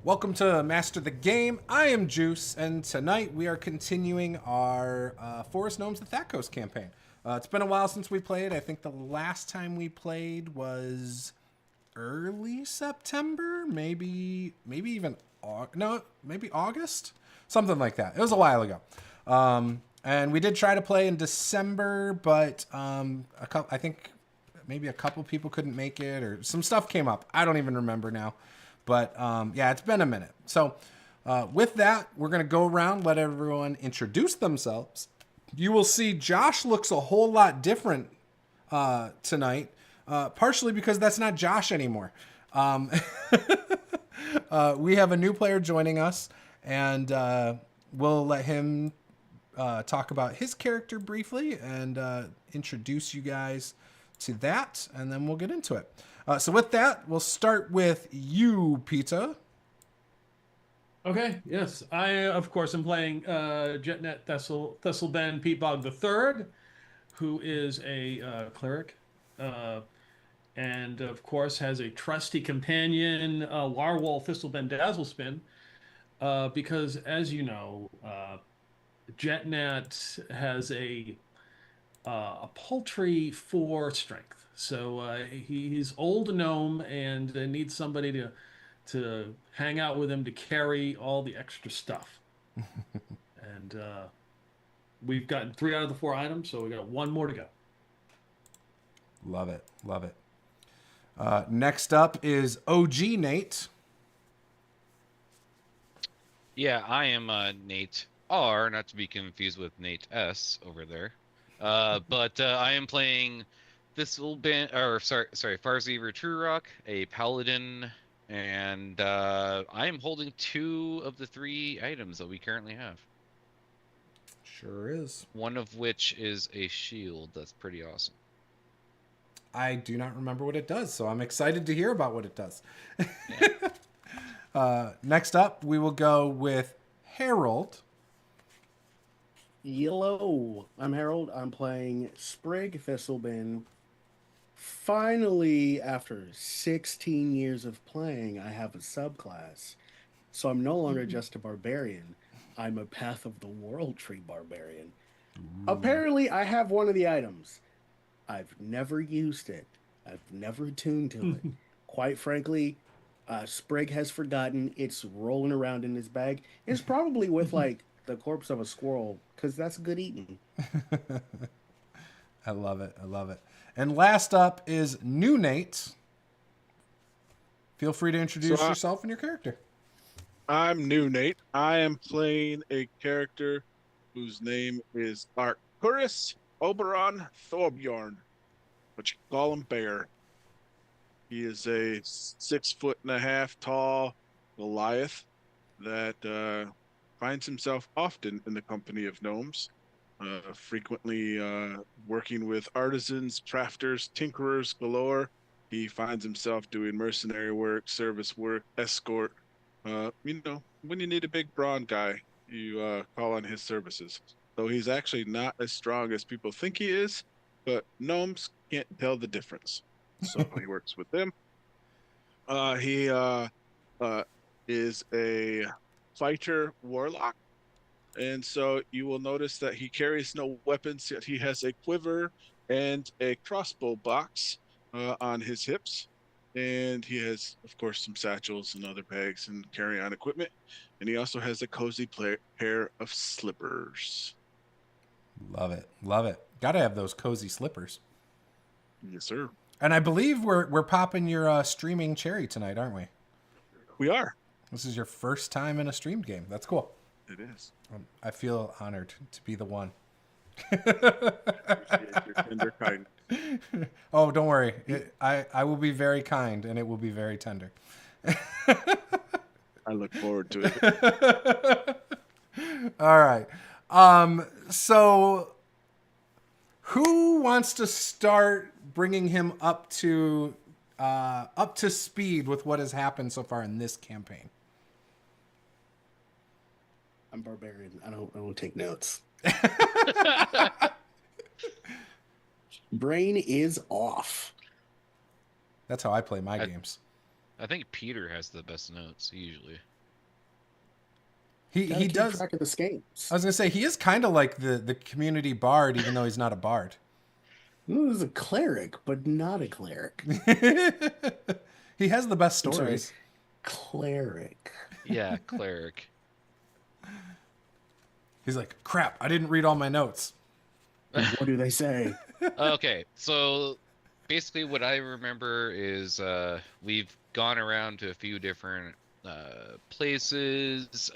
Welcome to Master the Game. I am Juice, and tonight we are continuing our Forest Gnomes the ThaCos campaign. It's been a while since we played. I think the last time we played was early September, maybe even maybe August, something like that. It was a while ago. And we did try to play in December, but I think maybe a couple people couldn't make it, or some stuff came up. I don't even remember now. But yeah, it's been a minute. So with that, we're going to go around, let everyone introduce themselves. You will see Josh looks a whole lot different tonight, partially because that's not Josh anymore. We have a new player joining us, and we'll let him talk about his character briefly and introduce you guys to that, and then we'll get into it. So with that, we'll start with you, Pita. Okay, yes. I, of course, am playing Jetnet Thesselben Peatbog III, who is a cleric, and, of course, has a trusty companion, Warwol Thistleben Dazzlespin, because, as you know, Jetnet has a paltry 4 strength. So he's old gnome and needs somebody to hang out with him to carry all the extra stuff. And we've gotten 3 out of the 4 items, so we got 1 more to go. Love it. Love it. Next up is OG Nate. Yeah, I am Nate R, not to be confused with Nate S over there. But I am playing Farseever Truerock, a paladin, and I am holding 2 of the 3 items that we currently have. Sure is. One of which is a shield. That's pretty awesome. I do not remember what it does, so I'm excited to hear about what it does. Yeah. Next up, we will go with Harold. Hello, I'm Harold. I'm playing Sprig Thistleben. Finally, after 16 years of playing, I have a subclass. So I'm no longer just a barbarian. I'm a Path of the World Tree barbarian. Apparently, I have one of the items. I've never used it. I've never attuned to it. Quite frankly, Sprig has forgotten. It's rolling around in his bag. It's probably with like the corpse of a squirrel, because that's good eating. I love it. I love it. And last up is new Nate. Feel free to introduce yourself and your character. I'm new Nate. I am playing a character whose name is Arcturus Oberon Thorbjorn, but you can call him Bear. He is a 6'1.5" tall Goliath that finds himself often in the company of gnomes, frequently working with artisans, crafters, tinkerers galore. He finds himself doing mercenary work, service work, escort. When you need a big brawn guy, you call on his services. Though he's actually not as strong as people think he is, but gnomes can't tell the difference. So he works with them. He is a fighter warlock, and so you will notice that he carries no weapons, yet he has a quiver and a crossbow box on his hips. And he has, of course, some satchels and other bags and carry-on equipment. And he also has a cozy pair of slippers. Love it. Love it. Gotta have those cozy slippers. Yes, sir. And I believe we're popping your streaming cherry tonight, aren't we? We are. This is your first time in a streamed game. That's cool. It is. I feel honored to be the one. Appreciate your tender kindness. Oh, don't worry. I will be very kind, and it will be very tender. I look forward to it. All right. So who wants to start bringing him up to speed with what has happened so far in this campaign? I'm barbarian. I don't take notes. Brain is off. That's how I play my games. I think Peter has the best notes usually. He Gotta keep does. track of the schemes. I was gonna say he is kind of like the community bard, even though he's not a bard. He's a cleric, but not a cleric. He has the best I'm sorry. stories. Cleric. Yeah, cleric. He's like, crap, I didn't read all my notes. What do they say? Okay, so basically what I remember is we've gone around to a few different places,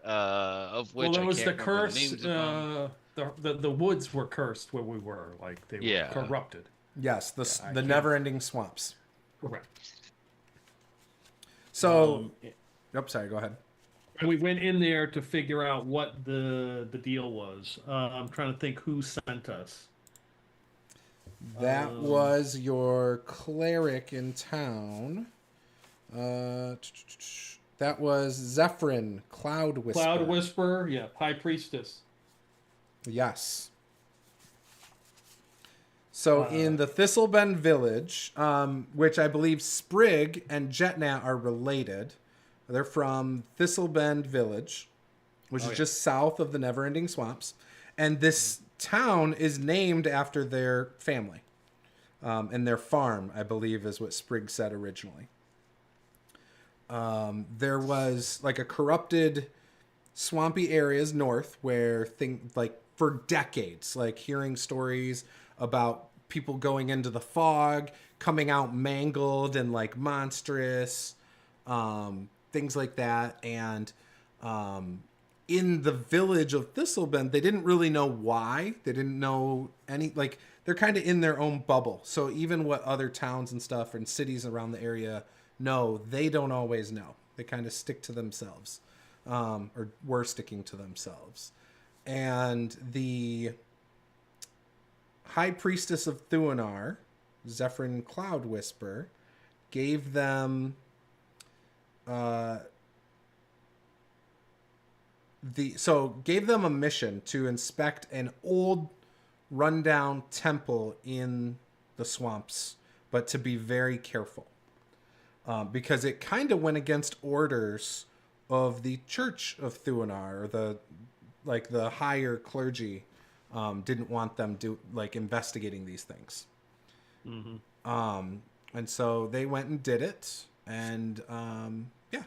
of which Well, there I was can't the remember curse. the names of them. The woods were cursed where we were. Like they were Yeah. corrupted. Yes, the I the can't- Neverending Swamps. Correct. So, sorry, go ahead. And we went in there to figure out what the deal was. I'm trying to think who sent us. That was your cleric in town. That was Zephyrin, Cloud Whisperer. Cloud Whisperer, yeah, High Priestess. Yes. So in the Thistlebend village, which I believe Sprig and Jetna are related, they're from Thistlebend village, which is just south of the Neverending Swamps, and this town is named after their family, and their farm, I believe, is what Sprig said originally. There was like a corrupted swampy areas north where for decades, like hearing stories about people going into the fog, coming out mangled and like monstrous, things like that. And in the village of Thistlebend, they didn't really know why. They didn't know they're kind of in their own bubble. So even what other towns and stuff and cities around the area know, they don't always know. They kind of stick to themselves, or were sticking to themselves. And the High Priestess of Thuenar, Zephyrin Cloud Whisper, gave them gave them a mission to inspect an old rundown temple in the swamps, but to be very careful. Because it kind of went against orders of the Church of Thuenar, or the higher clergy didn't want them investigating these things. Mm-hmm. And so they went and did it, and yeah.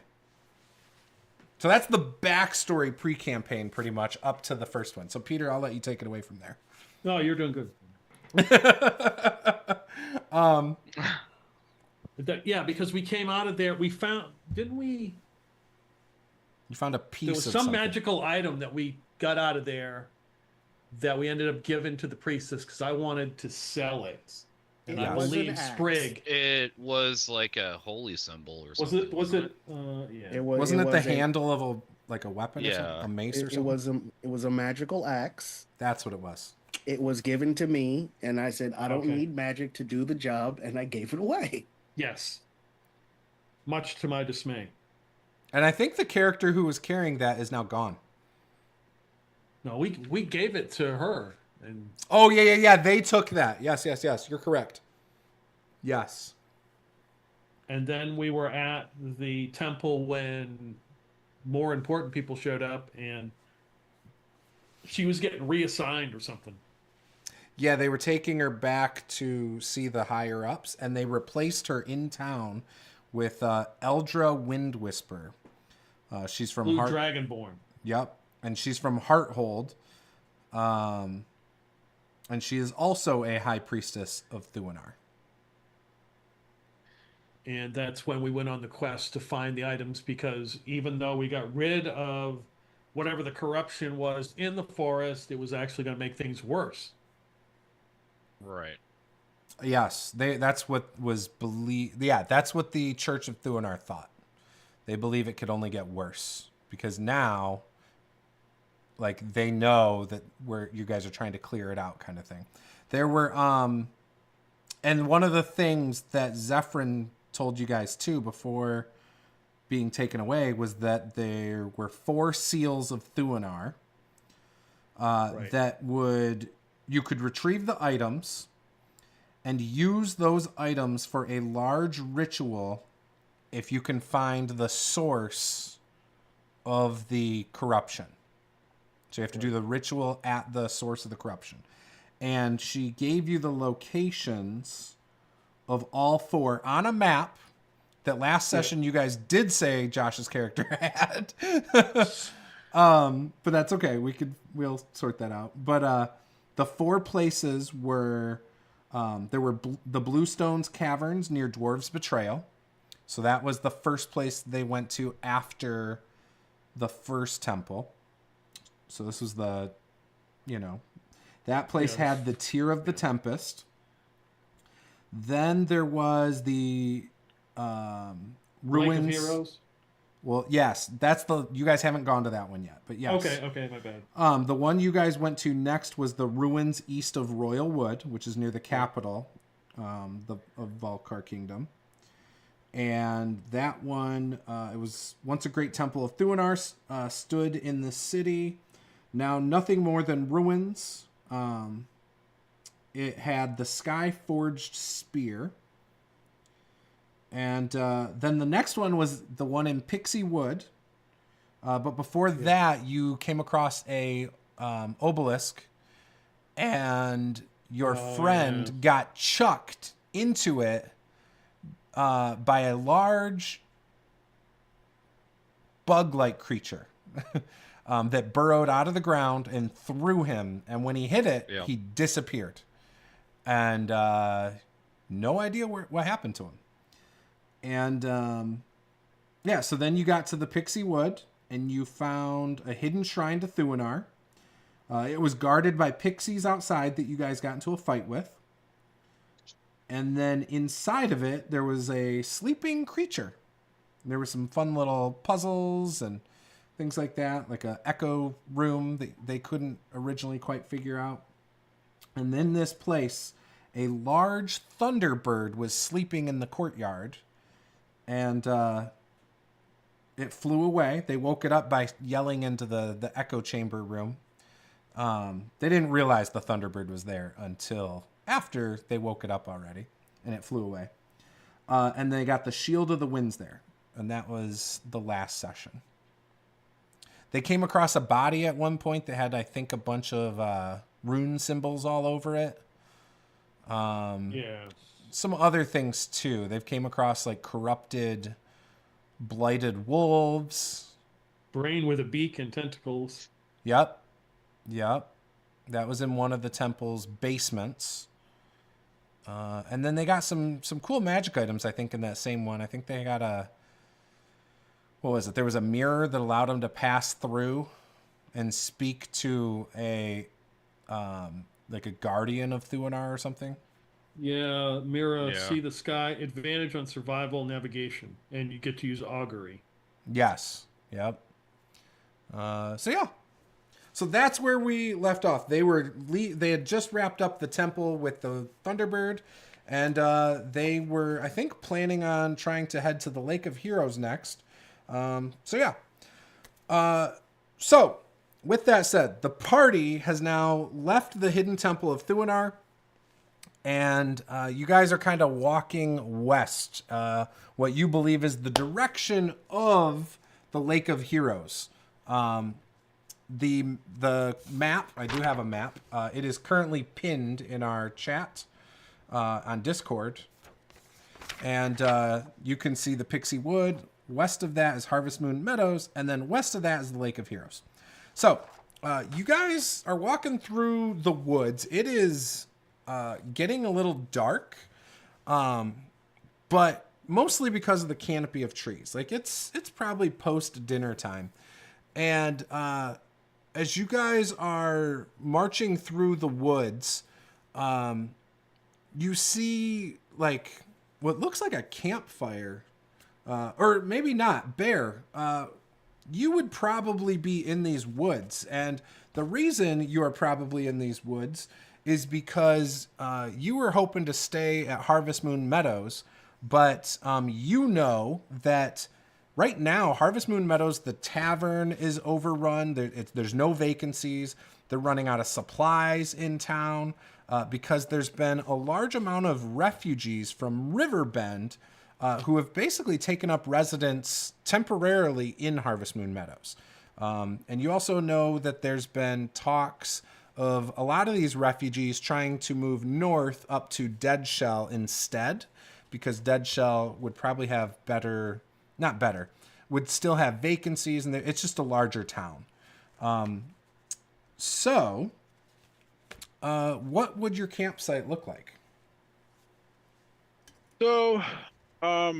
So that's the backstory pre-campaign, pretty much up to the first one. So Peter, I'll let you take it away from there. No, you're doing good. Yeah, because we came out of there. We found, didn't we? You found a piece There was of some something. magical item that we got out of there that we ended up giving to the priestess because I wanted to sell it. And Yeah. I It was believe an axe. Sprig. It was like a holy symbol or Was something. it? Was it? Yeah. Wasn't it the was handle of a weapon or Yeah. something? A mace or It something? was a magical axe. That's what it was. It was given to me, and I said, I don't Okay. need magic to do the job, and I gave it away. Yes. Much to my dismay. And I think the character who was carrying that is now gone. No, we gave it to her, and Oh, yeah. They took that. Yes. You're correct. Yes. and then we were at the temple when more important people showed up, and she was getting reassigned or something. Yeah, they were taking her back to see the higher ups, and they replaced her in town with Eldra Wind Whisper. She's from Blue Heart. Dragonborn. Yep, and she's from Hearthold. And she is also a high priestess of Thuenar. And that's when we went on the quest to find the items, because even though we got rid of whatever the corruption was in the forest, it was actually going to make things worse. Right. Yes, that's what was believed. Yeah, that's what the Church of Thuenar thought. They believe it could only get worse because now, like, they know that you guys are trying to clear it out, kind of thing. There were and one of the things that Zephyrin told you guys too before being taken away was that there were 4 seals of Thuenar Right. that you could retrieve the items and use those items for a large ritual if you can find the source of the corruption. So you have to do the ritual at the source of the corruption. And she gave you the locations of all 4 on a map that last session you guys did say Josh's character had. But that's okay. We'll sort that out. But the 4 places were there were the Bluestones Caverns near Dwarves Betrayal. So that was the first place they went to after the first temple. So this was the, that place had the Tear of the Tempest. Then there was the ruins. Lake of Heroes. Well, yes, you guys haven't gone to that one yet, but yes. Okay, my bad. The one you guys went to next was the ruins east of Royal Wood, which is near the capital of Vaulkar Kingdom. And that one, it was once a great Temple of Thuenar, stood in the city. Now nothing more than ruins. It had the sky-forged spear. And then the next one was the one in Pixie Wood. But before that, you came across a obelisk, and your friend got chucked into it by a large bug-like creature that burrowed out of the ground and threw him. And when he hit it, he disappeared. And no idea what happened to him. And so then you got to the Pixie Wood, and you found a hidden shrine to Thuenar. It was guarded by pixies outside that you guys got into a fight with. And then inside of it, there was a sleeping creature. There were some fun little puzzles and things like that, like a echo room that they couldn't originally quite figure out. And then this place, a large thunderbird was sleeping in the courtyard. And it flew away. They woke it up by yelling into the echo chamber room. They didn't realize the thunderbird was there until after they woke it up already, and it flew away. And they got the Shield of the Winds there, and that was the last session. They came across a body at one point that had, I think, a bunch of rune symbols all over it. Some other things, too. They've came across, like, corrupted, blighted wolves. Brain with a beak and tentacles. Yep. That was in one of the temple's basements. And then they got some cool magic items, I think, in that same one. I think they got what was it? There was a mirror that allowed them to pass through and speak to a guardian of Thuenar or something. Yeah, mirror, see the sky, advantage on survival navigation, and you get to use augury. Yes. Yep. So that's where we left off. They had just wrapped up the temple with the Thunderbird, and they were, I think, planning on trying to head to the Lake of Heroes next. So with that said, the party has now left the hidden Temple of Thuenar, and you guys are kind of walking west, what you believe is the direction of the Lake of Heroes. The map, I do have a map. It is currently pinned in our chat on Discord. And you can see the Pixie Wood. West of that is Harvest Moon Meadows. And then west of that is the Lake of Heroes. So you guys are walking through the woods. It is getting a little dark, but mostly because of the canopy of trees. Like it's probably post dinner time. And as you guys are marching through the woods, you see like what looks like a campfire, or maybe not. Bear, you would probably be in these woods, and the reason you are probably in these woods is because you were hoping to stay at Harvest Moon Meadows, but you know that right now, Harvest Moon Meadows, the tavern is overrun. There's no vacancies. They're running out of supplies in town because there's been a large amount of refugees from Riverbend who have basically taken up residence temporarily in Harvest Moon Meadows. And you also know that there's been talks of a lot of these refugees trying to move north up to Dead Shell instead, because Dead Shell would probably have would still have vacancies, and it's just a larger town. So, what would your campsite look like? So, my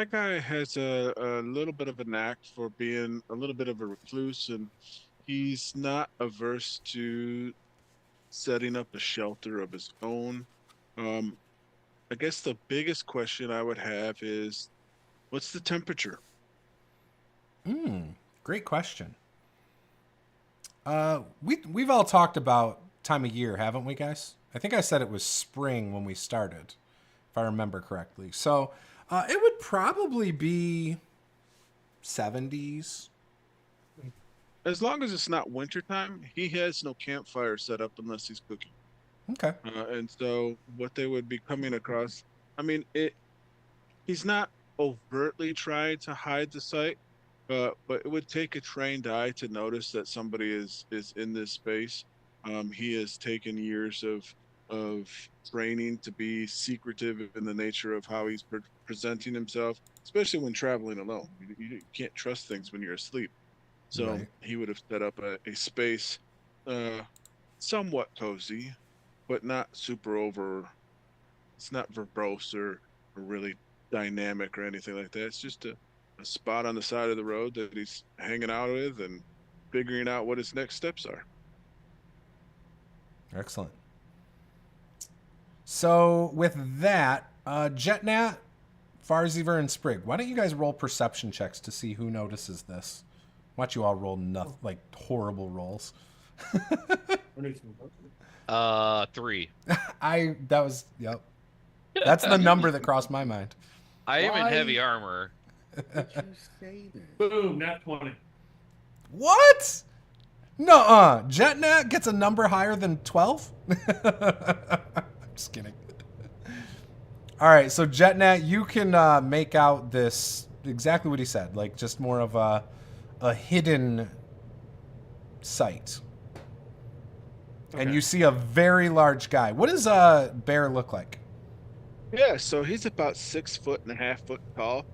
guy has a little bit of a knack for being a little bit of a recluse, and he's not averse to setting up a shelter of his own. I guess the biggest question I would have is, what's the temperature? Great question. We've all talked about time of year, haven't we, guys? I think I said it was spring when we started, if I remember correctly. So it would probably be 70s. As long as it's not wintertime, he has no campfire set up unless he's cooking. Okay. And so what they would be coming across, I mean, he's not overtly trying to hide the site, but it would take a trained eye to notice that somebody is in this space. He has taken years of training to be secretive in the nature of how he's presenting himself, especially when traveling alone. You can't trust things when you're asleep. So Right. he would have set up a space somewhat cozy, but not super over. It's not verbose or really dynamic or anything like that. It's just a spot on the side of the road that he's hanging out with and figuring out what his next steps are. Excellent. So with that, Jetnat, Farziver, and Sprig, why don't you guys roll perception checks to see who notices this? Watch you all roll like horrible rolls. 3. Yep. That's the number that crossed my mind. I am in Why? heavy armor. Did you say that? Boom, nat 20. What? Nuh-uh. Jetnat gets a number higher than 12? I'm just kidding. All right, so Jetnat, you can make out this, exactly what he said, like just more of a hidden site. And Okay. you see a very large guy. What does Bear look like? Yeah, so he's about 6.5 foot tall.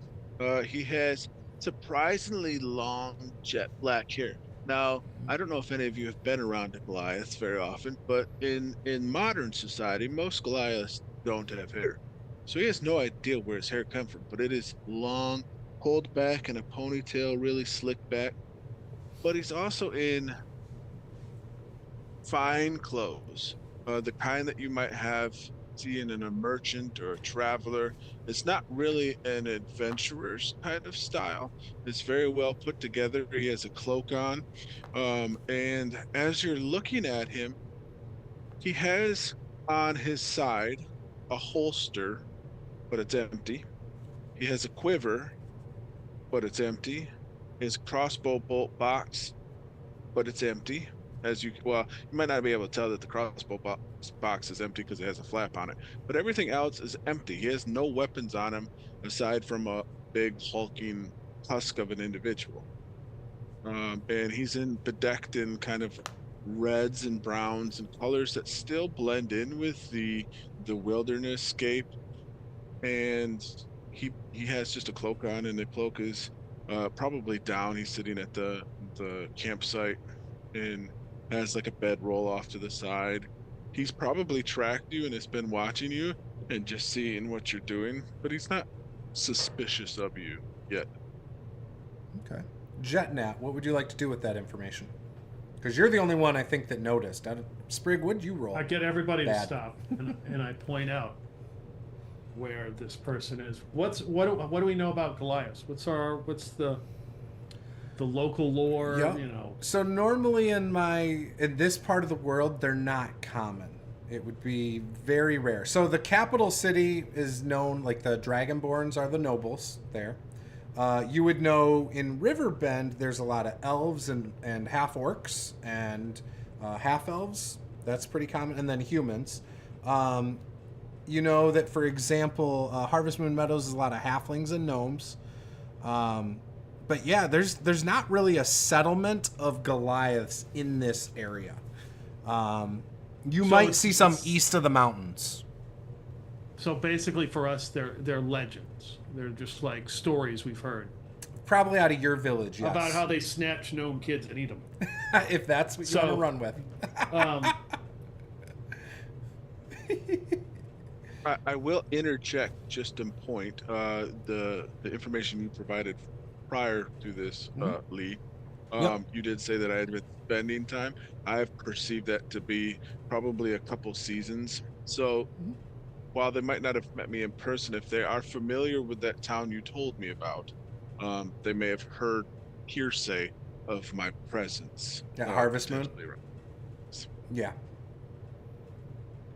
He has surprisingly long jet black hair. Now, I don't know if any of you have been around a Goliath very often, but in modern society, most Goliaths don't have hair. So he has no idea where his hair comes from, but it is long, pulled back in a ponytail, really slicked back. But he's also in fine clothes, the kind that you might have seen in a merchant or a traveler. It's not really an adventurer's kind of style. It's very well put together. He has a cloak on, and as you're looking at him, he has on his side a holster, but it's empty. He has a quiver, but it's empty. His crossbow bolt box, but it's empty. You might not be able to tell that the crossbow box is empty because it has a flap on it, but everything else is empty. He has no weapons on him aside from a big hulking husk of an individual. And he's bedecked in kind of reds and browns and colors that still blend in with the wilderness scape. And he has just a cloak on, and the cloak is probably down. He's sitting at the campsite and has like a bedroll off to the side. He's probably tracked you and has been watching you and just seeing what you're doing, but he's not suspicious of you yet. Okay. Jetnat, what would you like to do with that information? Because you're the only one I think that noticed. Sprig, what'd you roll? I get everybody to Bad. stop, and I point out where this person is. What do we know about Goliath? What's the local lore? Yep. You know. So normally in this part of the world, they're not common. It would be very rare. So the capital city is known, like the Dragonborns are the nobles there. You would know in Riverbend, there's a lot of elves and half orcs and half elves. That's pretty common. And then humans. you know that, for example, Harvest Moon Meadows is a lot of halflings and gnomes. But yeah, there's not really a settlement of Goliaths in this area. You might see some east of the mountains. So basically, for us, they're legends. They're just like stories we've heard Probably out of your village, yes. about how they snatch gnome kids and eat them. If that's what you want to run with. I will interject just in point. The information you provided prior to this, Lee. You did say that I had been spending time. I've perceived that to be probably a couple seasons. So while they might not have met me in person, if they are familiar with that town you told me about, they may have heard hearsay of my presence. Yeah, Harvest Moon? Yeah.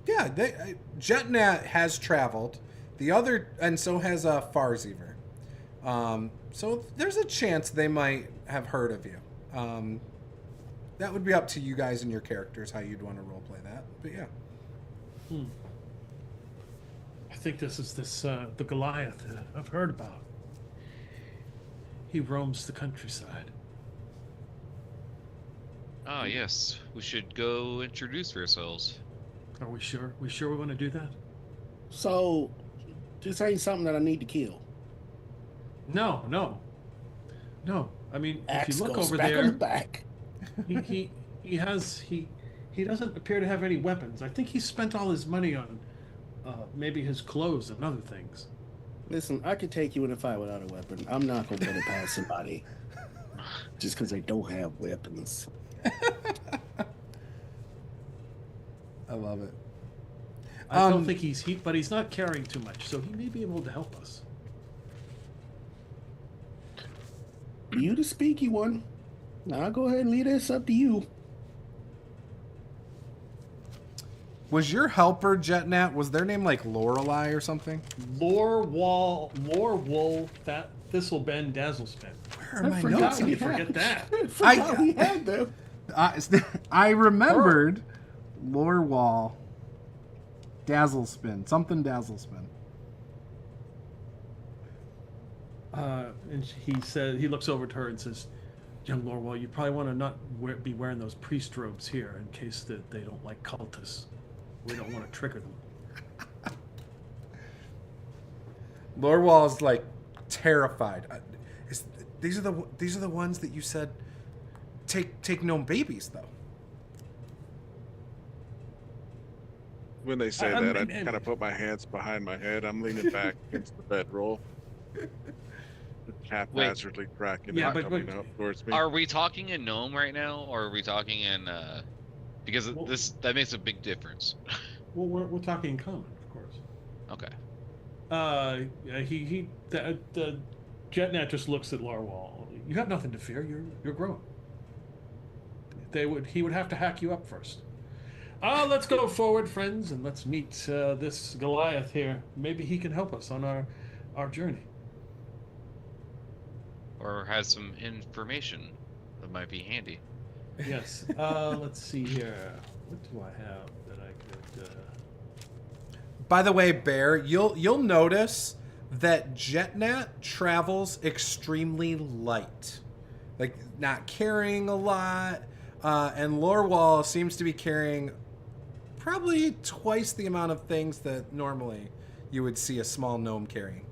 Yeah, Jetnat has traveled. The other, and so has Farzever. So there's a chance they might have heard of you. That would be up to you guys and your characters how you'd want to roleplay that. But yeah. I think this is the Goliath I've heard about. He roams the countryside. Ah, yes. We should go introduce ourselves. Are we sure? We sure we want to do that? So, this ain't something that I need to kill. No. I mean, Axe if you look goes over back there, on the back. he doesn't appear to have any weapons. I think he spent all his money on maybe his clothes and other things. Listen, I could take you in a fight without a weapon. I'm not gonna put it past somebody just because they don't have weapons. I love it. I don't think but he's not carrying too much, so he may be able to help us. You the speaky one. Now I'll go ahead and leave this up to you. Was your helper, Jetnat, was their name like Lorelei or something? Lore Wool, Thistlebend, Dazzlespin. Where are my Forgot notes? we forget that. Forgot we had them. I remembered Lorewall, Dazzlespin, something Dazzlespin. And he looks over to her and says, "Young Lorewall, you probably want to not be wearing those priest robes here in case that they don't like cultists. We don't want to trigger them." Lorewall is like terrified. These are the ones that you said take gnome babies though. When they say that, I kind of put my hands behind my head. I'm leaning back against the bedroll. The haphazardly cracking and coming up towards me. Are we talking in gnome right now, or are we talking in because that makes a big difference. Well, we're talking in common, of course. Okay. The Jetnat just looks at Larwall. You have nothing to fear. You're grown. He would have to hack you up first. Let's go forward, friends, and let's meet this Goliath here. Maybe he can help us on our journey. Or has some information that might be handy. Yes. Let's see here. What do I have that I could? By the way, Bear, you'll notice that Jetnat travels extremely light, like not carrying a lot, and Lorewall seems to be carrying probably twice the amount of things that normally you would see a small gnome carrying.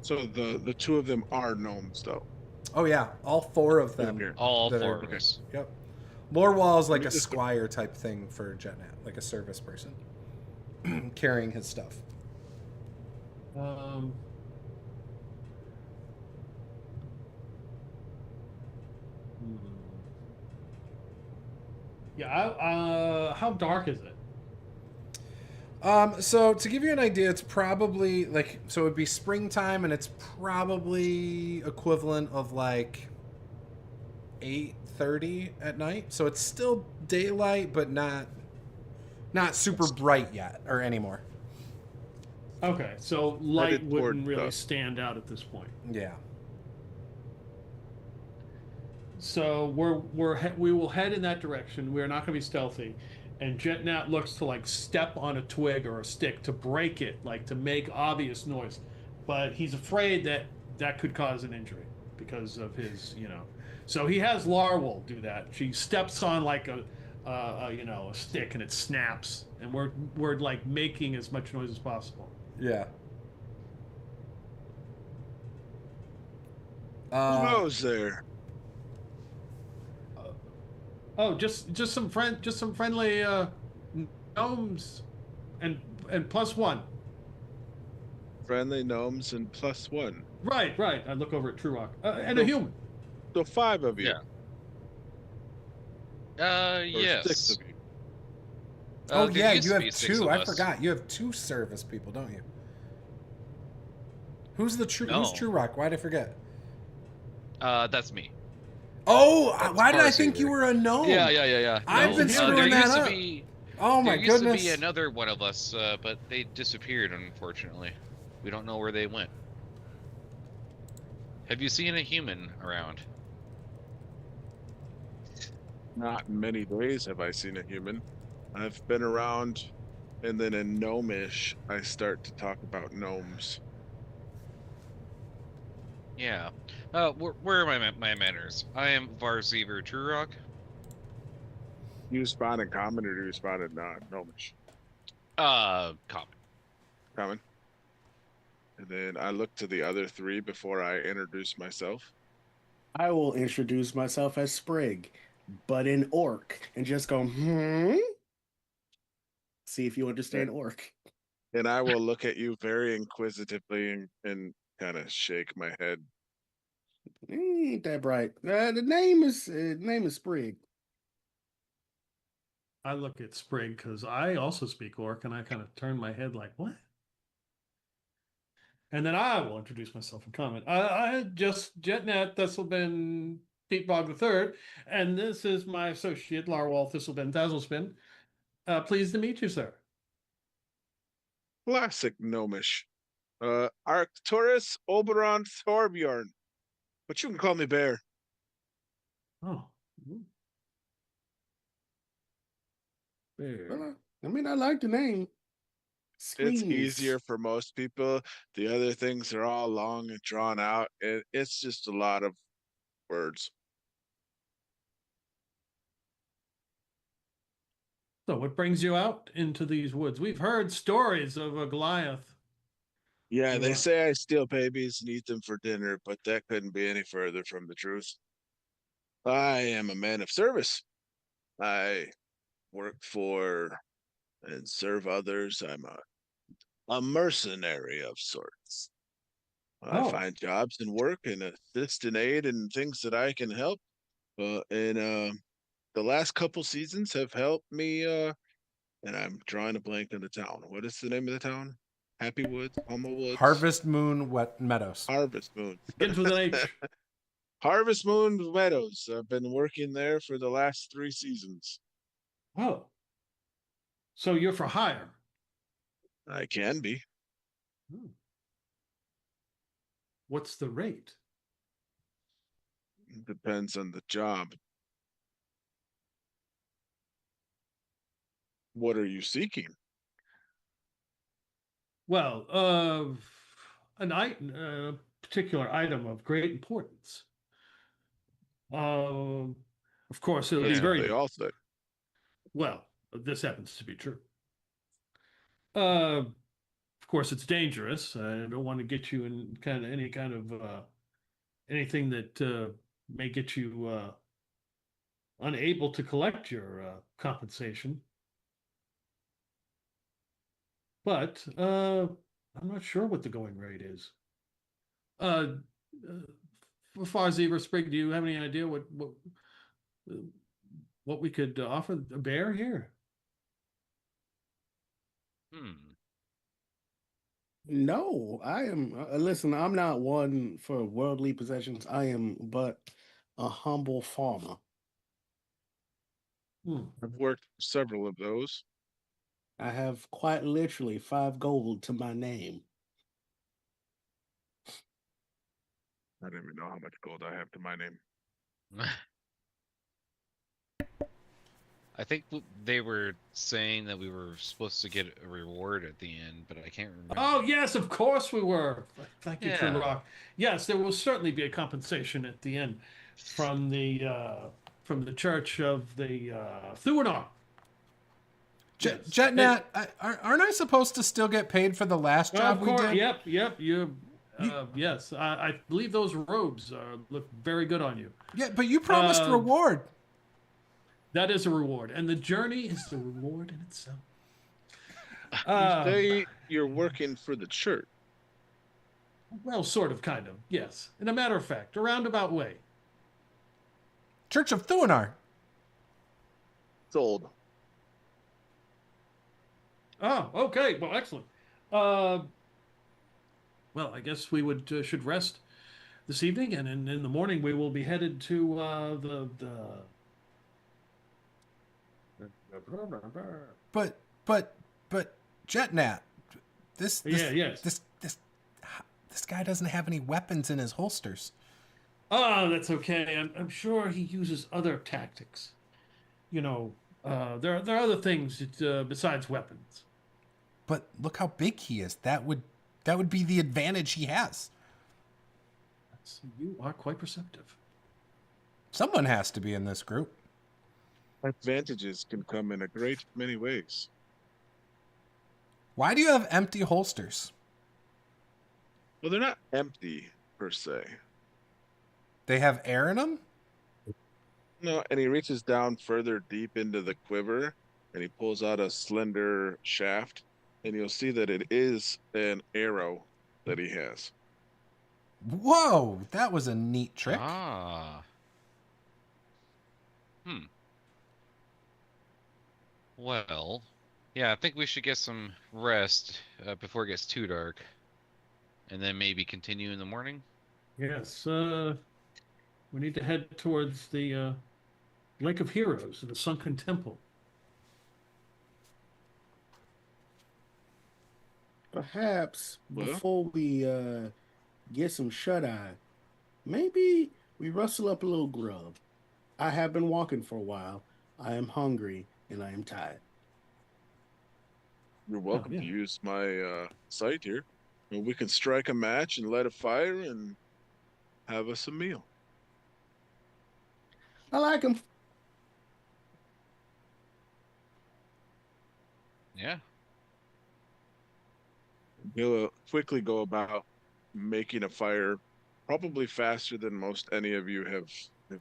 So the two of them are gnomes, though. Oh yeah, all four of them. All that four are- of us. Yep. Lorewall is like a Just- squire type thing for Jetnat, like a service person carrying his stuff. Yeah. How dark is it? So to give you an idea, it's probably so it'd be springtime, and it's probably equivalent of like 8:30 at night. So it's still daylight, but not super bright yet or anymore. Okay, so light Headed toward wouldn't really dusk. stand out at this point. Yeah. So we will head in that direction. We're not going to be stealthy, and Jetnat looks to like step on a twig or a stick to break it, like to make obvious noise, but he's afraid that that could cause an injury because of his, So he has Larwol do that. She steps on like a stick and it snaps, and we're like making as much noise as possible. Yeah. Who goes there? Oh, just some friendly gnomes, and plus one. Friendly gnomes and +1. Right. I look over at Trurock and a So- human. So 5 of you. Yeah. Or Yes. 6 of you. Oh There yeah, used you to have be 6 two. of I us. forgot. You have 2 service people, don't you? Who's No. True Rock? Why did I forget? That's me. Oh, That's why did I Parsi think you here. were a gnome? Yeah. I've No, been there screwing there that used to up. be. Oh my There used goodness. to be another one of us, but they disappeared. Unfortunately, we don't know where they went. Have you seen a human around? Not in many days have I seen a human. I've been around, and then in gnomish, I start to talk about gnomes. Yeah. Where are my manners? I am Varzever Trurock. Do you respond in common or do you respond in gnomish? Common. Common. And then I look to the other 3 before I introduce myself. I will introduce myself as Sprig, but in orc, and just go, See if you understand orc. And I will look at you very inquisitively and kind of shake my head. Ain't that bright? The name is Sprig. I look at Sprig because I also speak Orc, and I kind of turn my head like, what? And then I will introduce myself and comment. I just Jetnat Thistleben Peatbog III, and this is my associate Larwal Thistleben Dazzlespin. Pleased to meet you, sir. Classic gnomish. Arcturus Oberon Thorbjorn. But you can call me Bear. Oh. Bear. Well, I mean, I like the name. It's Screams. easier for most people. The other things are all long and drawn out. It's just a lot of words. So, what brings you out into these woods? We've heard stories of a Goliath. Yeah, they Yeah. say I steal babies and eat them for dinner, but that couldn't be any further from the truth. I am a man of service. I work for and serve others. I'm a mercenary of sorts. I Oh. find jobs and work and assist and aid in things that I can help. And the last couple seasons have helped me. And I'm drawing a blank on the town. What is the name of the town? Happy Woods, Homo Woods, Harvest Moon Wet Meadows. Harvest Moon. Begins with an H. Harvest Moon Meadows. I've been working there for the last 3 seasons. Oh. So you're for hire. I can be. Hmm. What's the rate? Depends on the job. What are you seeking? Well, particular item of great importance. Of course, it'll be That's what very they all say. well. This happens to be true. Of course, it's dangerous. I don't want to get you in any kind of anything that may get you unable to collect your compensation. But I'm not sure what the going rate is. Uh, Farzi or Sprig, do you have any idea what we could offer a bear here? No, I am. Listen, I'm not one for worldly possessions. I am but a humble farmer. I've worked several of those. I have quite literally 5 gold to my name. I don't even know how much gold I have to my name. I think they were saying that we were supposed to get a reward at the end, but I can't remember. Oh, yes, of course we were. Thank you, True Yeah. Rock. Yes, there will certainly be a compensation at the end from the Church of the Thuenar. Yes. Jetnat, aren't I supposed to still get paid for the last job Of we course, did? yep. Yes, I believe those robes look very good on you. Yeah, but you promised reward. That is a reward, and the journey is the reward in itself. You say you're working for the church. Well, sort of, kind of, yes. In a matter of fact, a roundabout way. Church of Thuenar. Sold. Oh, okay. Well, excellent. Well, I guess we should rest this evening, and in the morning we will be headed to But Jetnat, this guy doesn't have any weapons in his holsters. Oh, that's okay. I'm sure he uses other tactics. You know, there are other things besides weapons. But look how big he is. That would be the advantage he has. You are quite perceptive. Someone has to be in this group. Advantages can come in a great many ways. Why do you have empty holsters? Well, they're not empty per se. They have air in them? No, and he reaches down further deep into the quiver and he pulls out a slender shaft, and you'll see that it is an arrow that he has. Whoa, that was a neat trick. Ah. Well, yeah, I think we should get some rest before it gets too dark, and then maybe continue in the morning. Yes, we need to head towards the Lake of Heroes, the Sunken Temple. Perhaps Well? before we get some shut-eye, maybe we rustle up a little grub. I have been walking for a while. I am hungry and I am tired. You're welcome yeah. to use my site here. And we can strike a match and light a fire and have us a meal. I like him. Yeah. He'll quickly go about making a fire, probably faster than most any of you have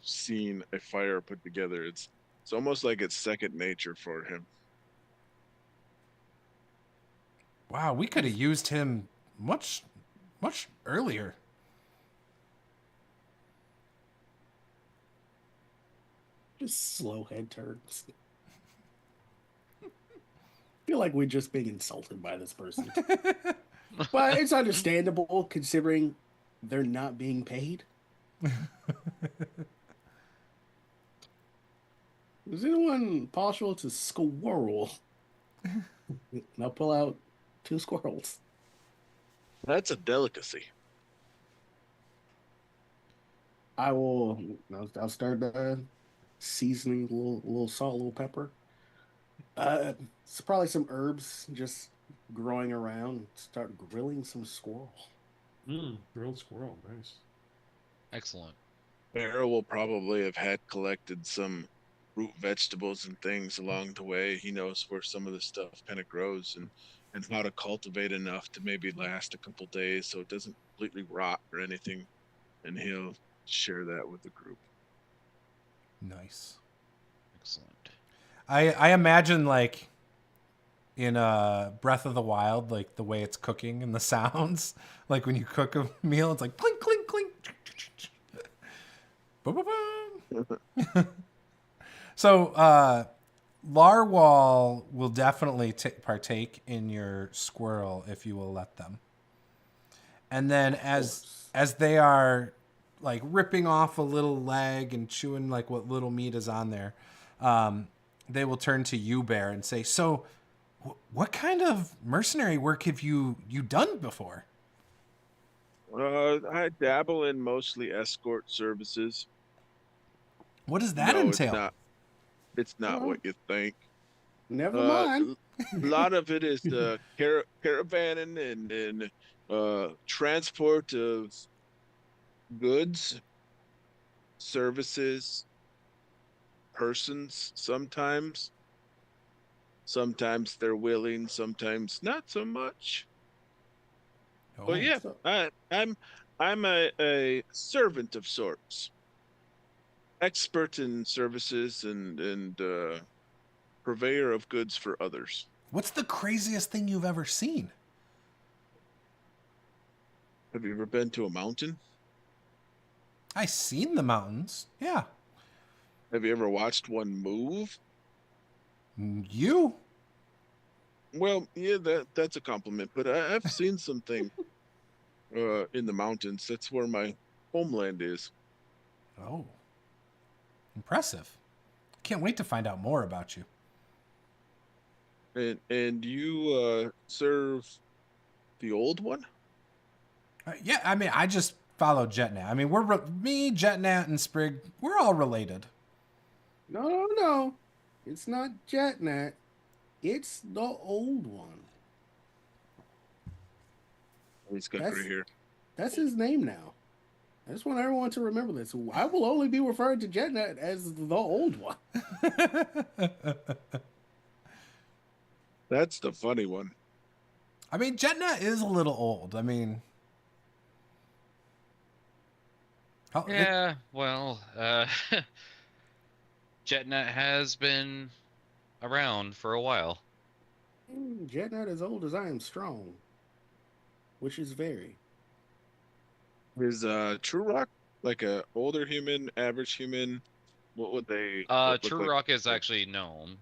seen a fire put together. It's almost like it's second nature for him. Wow, we could have used him much earlier. Just slow head turns. I feel like we're just being insulted by this person. But it's understandable considering they're not being paid. Is anyone partial to squirrel? And I'll pull out 2 squirrels. That's a delicacy. I'll start seasoning a little salt, a little pepper. It's probably some herbs just growing around. Start grilling some squirrel. Grilled squirrel, nice. Excellent. Bear will probably have had collected some root vegetables and things along the way. He knows where some of the stuff kind of grows and how to cultivate enough to maybe last a couple days so it doesn't completely rot or anything. And he'll share that with the group. Nice. Excellent. I imagine, like, in Breath of the Wild, like the way it's cooking and the sounds, like when you cook a meal, it's like clink, clink, clink. Boom, boom, boom. So Larwal will definitely partake in your squirrel if you will let them. And then as they are like ripping off a little leg and chewing like what little meat is on there, they will turn to you, Bear, and say, so what kind of mercenary work have you done before? I dabble in mostly escort services. What does that No, it's entail? not. It's not Oh. what you think. Never mind. A lot of it is the caravanning and transport of goods, services, persons. Sometimes they're willing, sometimes not so much. Oh, But yeah, So, I'm a servant of sorts, expert in services and purveyor of goods for others. what's the craziest thing you've ever seen? Have you ever been to a mountain? I seen the mountains. Yeah. Have you ever watched one move? You? Well, yeah, that's a compliment. But I've seen something in the mountains. That's where my homeland is. Oh. Impressive. Can't wait to find out more about you. And you serve the old one? Yeah, I mean, I just follow Jetnat. I mean, me, Jetnat, and Sprig, we're all related. no. It's not Jetnat. It's the old one. He's got That's- right here. That's his name now. I just want everyone to remember this. I will only be referred to Jetnat as the old one. That's the funny one. I mean, Jetnat is a little old. I mean, Yeah, well, Jetnat has been around for a while. Jetnat as old as I am strong, which is very. Is True Rock like a older human, average human? What would they look True like? Rock is actually gnome.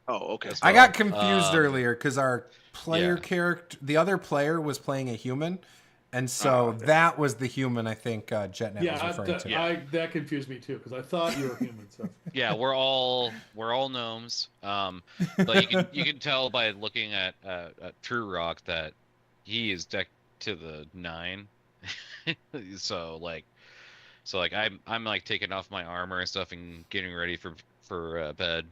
Oh, okay. as I well. got confused earlier because our player yeah. character, the other player, was playing a human, and so Oh, okay. that was the human I think Jetnat was Yeah, referring to. that confused me too because I thought you were human. So Yeah, we're all gnomes. But you can tell by looking at True Rock that he is decked to the 9. so like I'm like taking off my armor and stuff and getting ready for bed.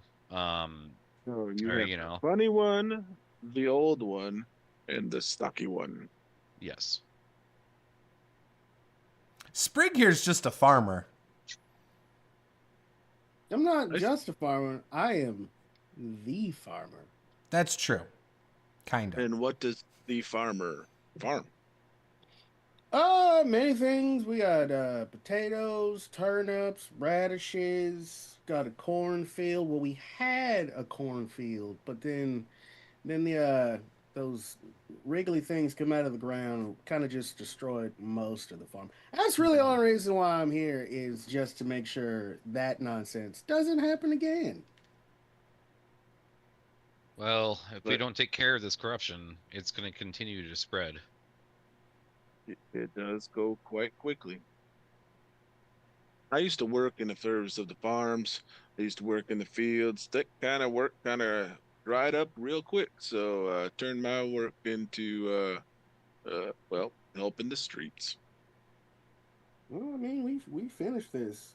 So you Or have you the know, funny one, the old one, and the stocky one. yes. Sprig here's just a farmer. I'm not I- just a farmer. I am the farmer. That's true. Kind of. And what does the farmer farm? Many things. We got potatoes, turnips, radishes. Got a cornfield. Well, we had a cornfield, but then the those wriggly things come out of the ground, kind of just destroyed most of the farm. That's really the only reason why I'm here is just to make sure that nonsense doesn't happen again. Well, if we But- don't take care of this corruption, it's going to continue to spread. It does go quite quickly. I used to work in the service of the farms. I used to work in the fields. That kind of work kind of dried up real quick. So turned my work into well, helping the streets. Well, I mean, we finished this.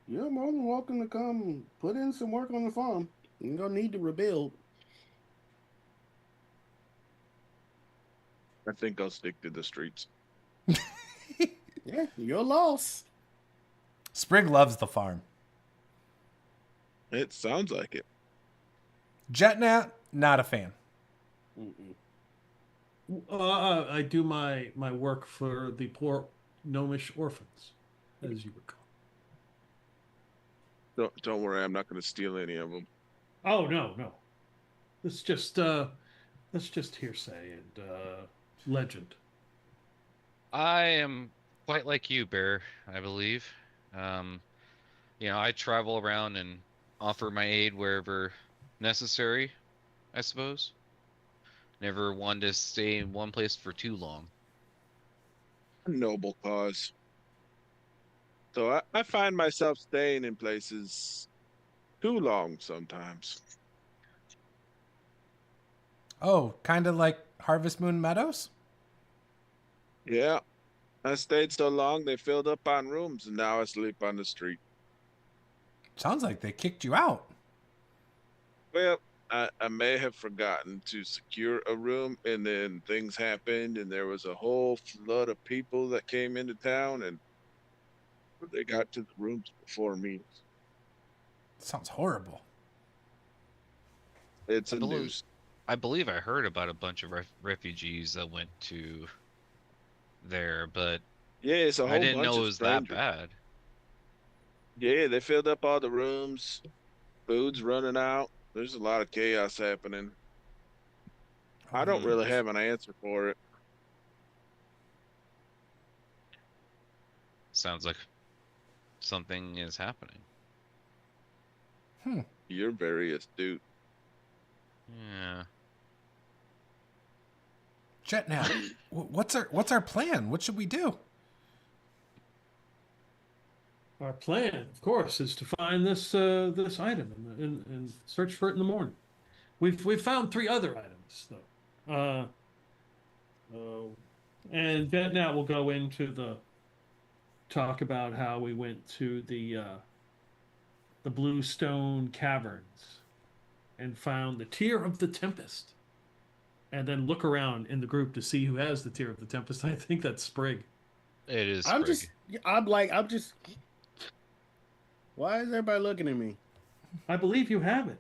You're more than welcome to come put in some work on the farm. You're gonna need to rebuild. I think I'll stick to the streets. Yeah, your loss. Sprig loves the farm. It sounds like it. Jetnat, not a fan. Mm-mm. I do my work for the poor gnomish orphans, as you recall. Don't worry, I'm not going to steal any of them. Oh no. It's just that's just hearsay and legend. I am quite like you, Bear, I believe. I travel around and offer my aid wherever necessary, I suppose. Never one to stay in one place for too long. A noble cause. So I find myself staying in places too long sometimes. Oh, kind of like Harvest Moon Meadows? Yeah, I stayed so long they filled up on rooms, and now I sleep on the street. Sounds like they kicked you out. Well, I may have forgotten to secure a room, and then things happened, and there was a whole flood of people that came into town, and they got to the rooms before me. Sounds horrible. It's I a believe, news. I believe I heard about a bunch of refugees that went to there, but Yeah, it's a I whole didn't bunch know it of was that strangers. bad. Yeah, they filled up all the rooms. Food's running out. There's a lot of chaos happening. I don't really have an answer for it. Sounds like something is happening. You're very astute. Yeah. Jet now. What's our plan? What should we do? Our plan, of course, is to find this this item and search for it in the morning. We've found 3 other items though. And then now we'll go into the talk about how we went to the Bluestone Caverns and found the Tear of the Tempest. And then look around in the group to see who has the Tear of the Tempest. I think that's Sprig. It is. I'm Sprig. just. Why is everybody looking at me? I believe you have it.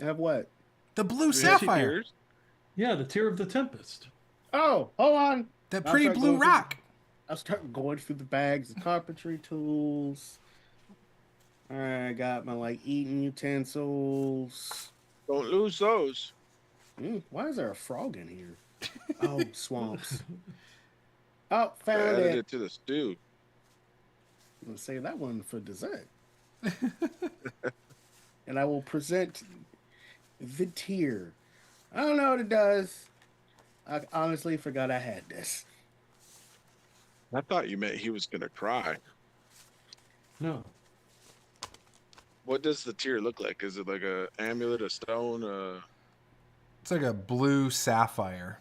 Have what? The blue Do we have sapphire. ears? Yeah, the Tear of the Tempest. Oh, hold on. That I'll pretty start blue going through- rock. I'll start going through the bags of carpentry tools. All right, I got my eating utensils. Don't lose those. Why is there a frog in here? Oh, swamps. Oh, I found added it. it to the stew. I'm gonna save that one for dessert. And I will present the tear. I don't know what it does. I honestly forgot I had this. I thought you meant he was gonna cry. No. What does the tear look like? Is it like a amulet, a stone? It's like a blue sapphire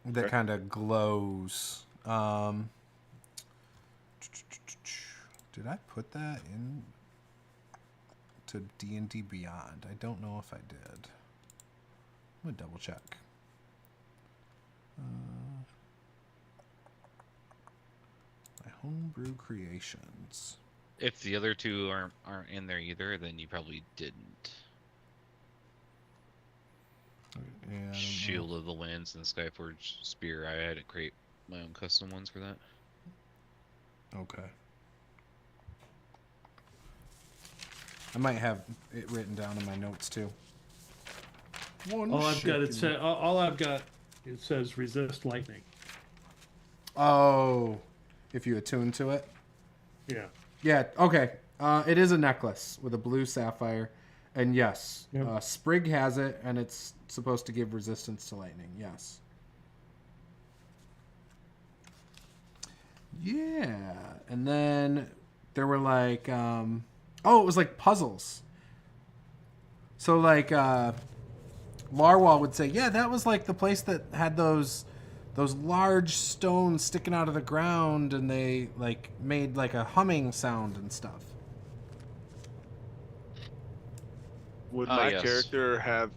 that Okay. kind of glows. Did I put that in to D&D Beyond? I don't know if I did. I'm gonna double check. My homebrew creations. If the other 2 aren't in there either, then you probably didn't. Yeah, I don't know. Shield of the Winds and Skyforge Spear. I had to create my own custom ones for that. Okay. I might have it written down in my notes too. All I've got it says resist lightning. Oh, if you attune to it. Yeah. Yeah. Okay. It is a necklace with a blue sapphire, and yes, Yep. Sprig has it, and it's supposed to give resistance to lightning. Yes. Yeah, and then there were it was like puzzles. So Larwal would say, yeah, that was like the place that had those large stones sticking out of the ground, and they made a humming sound and stuff. Would Ah, my yes. character have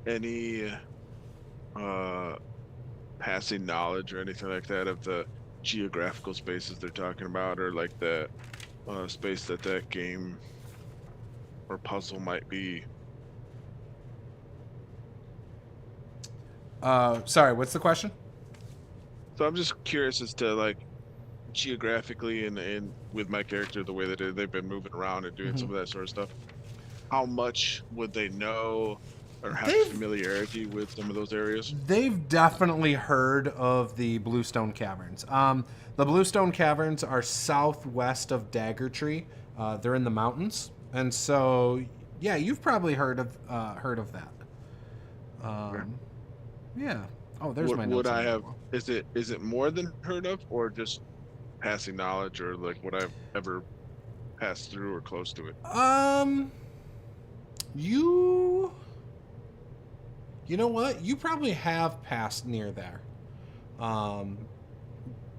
any passing knowledge or anything like that of the geographical spaces they're talking about, or like the space that game or puzzle might be? Sorry, what's the question? So I'm just curious as to geographically and with my character, the way that they've been moving around and doing some of that sort of stuff. How much would they know or have familiarity with some of those areas? They've definitely heard of the Bluestone Caverns. The Bluestone Caverns are southwest of Dagger Tree. They're in the mountains, and so yeah, you've probably heard of that. Yeah. Oh, there's my notes. Would I on that have? one. Is it more than heard of, or just passing knowledge, or would I've ever passed through or close to it? You know what? You probably have passed near there.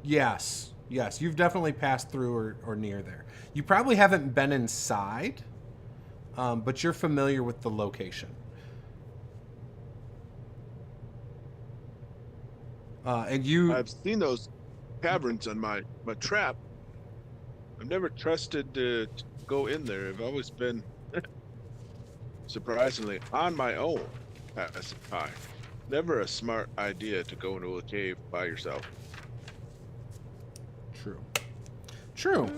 Yes, you've definitely passed through or near there. You probably haven't been inside. but you're familiar with the location. And you... I've seen those caverns on my trap. I've never trusted to go in there. I've always been, surprisingly, on my own passing by. Never a smart idea to go into a cave by yourself. True.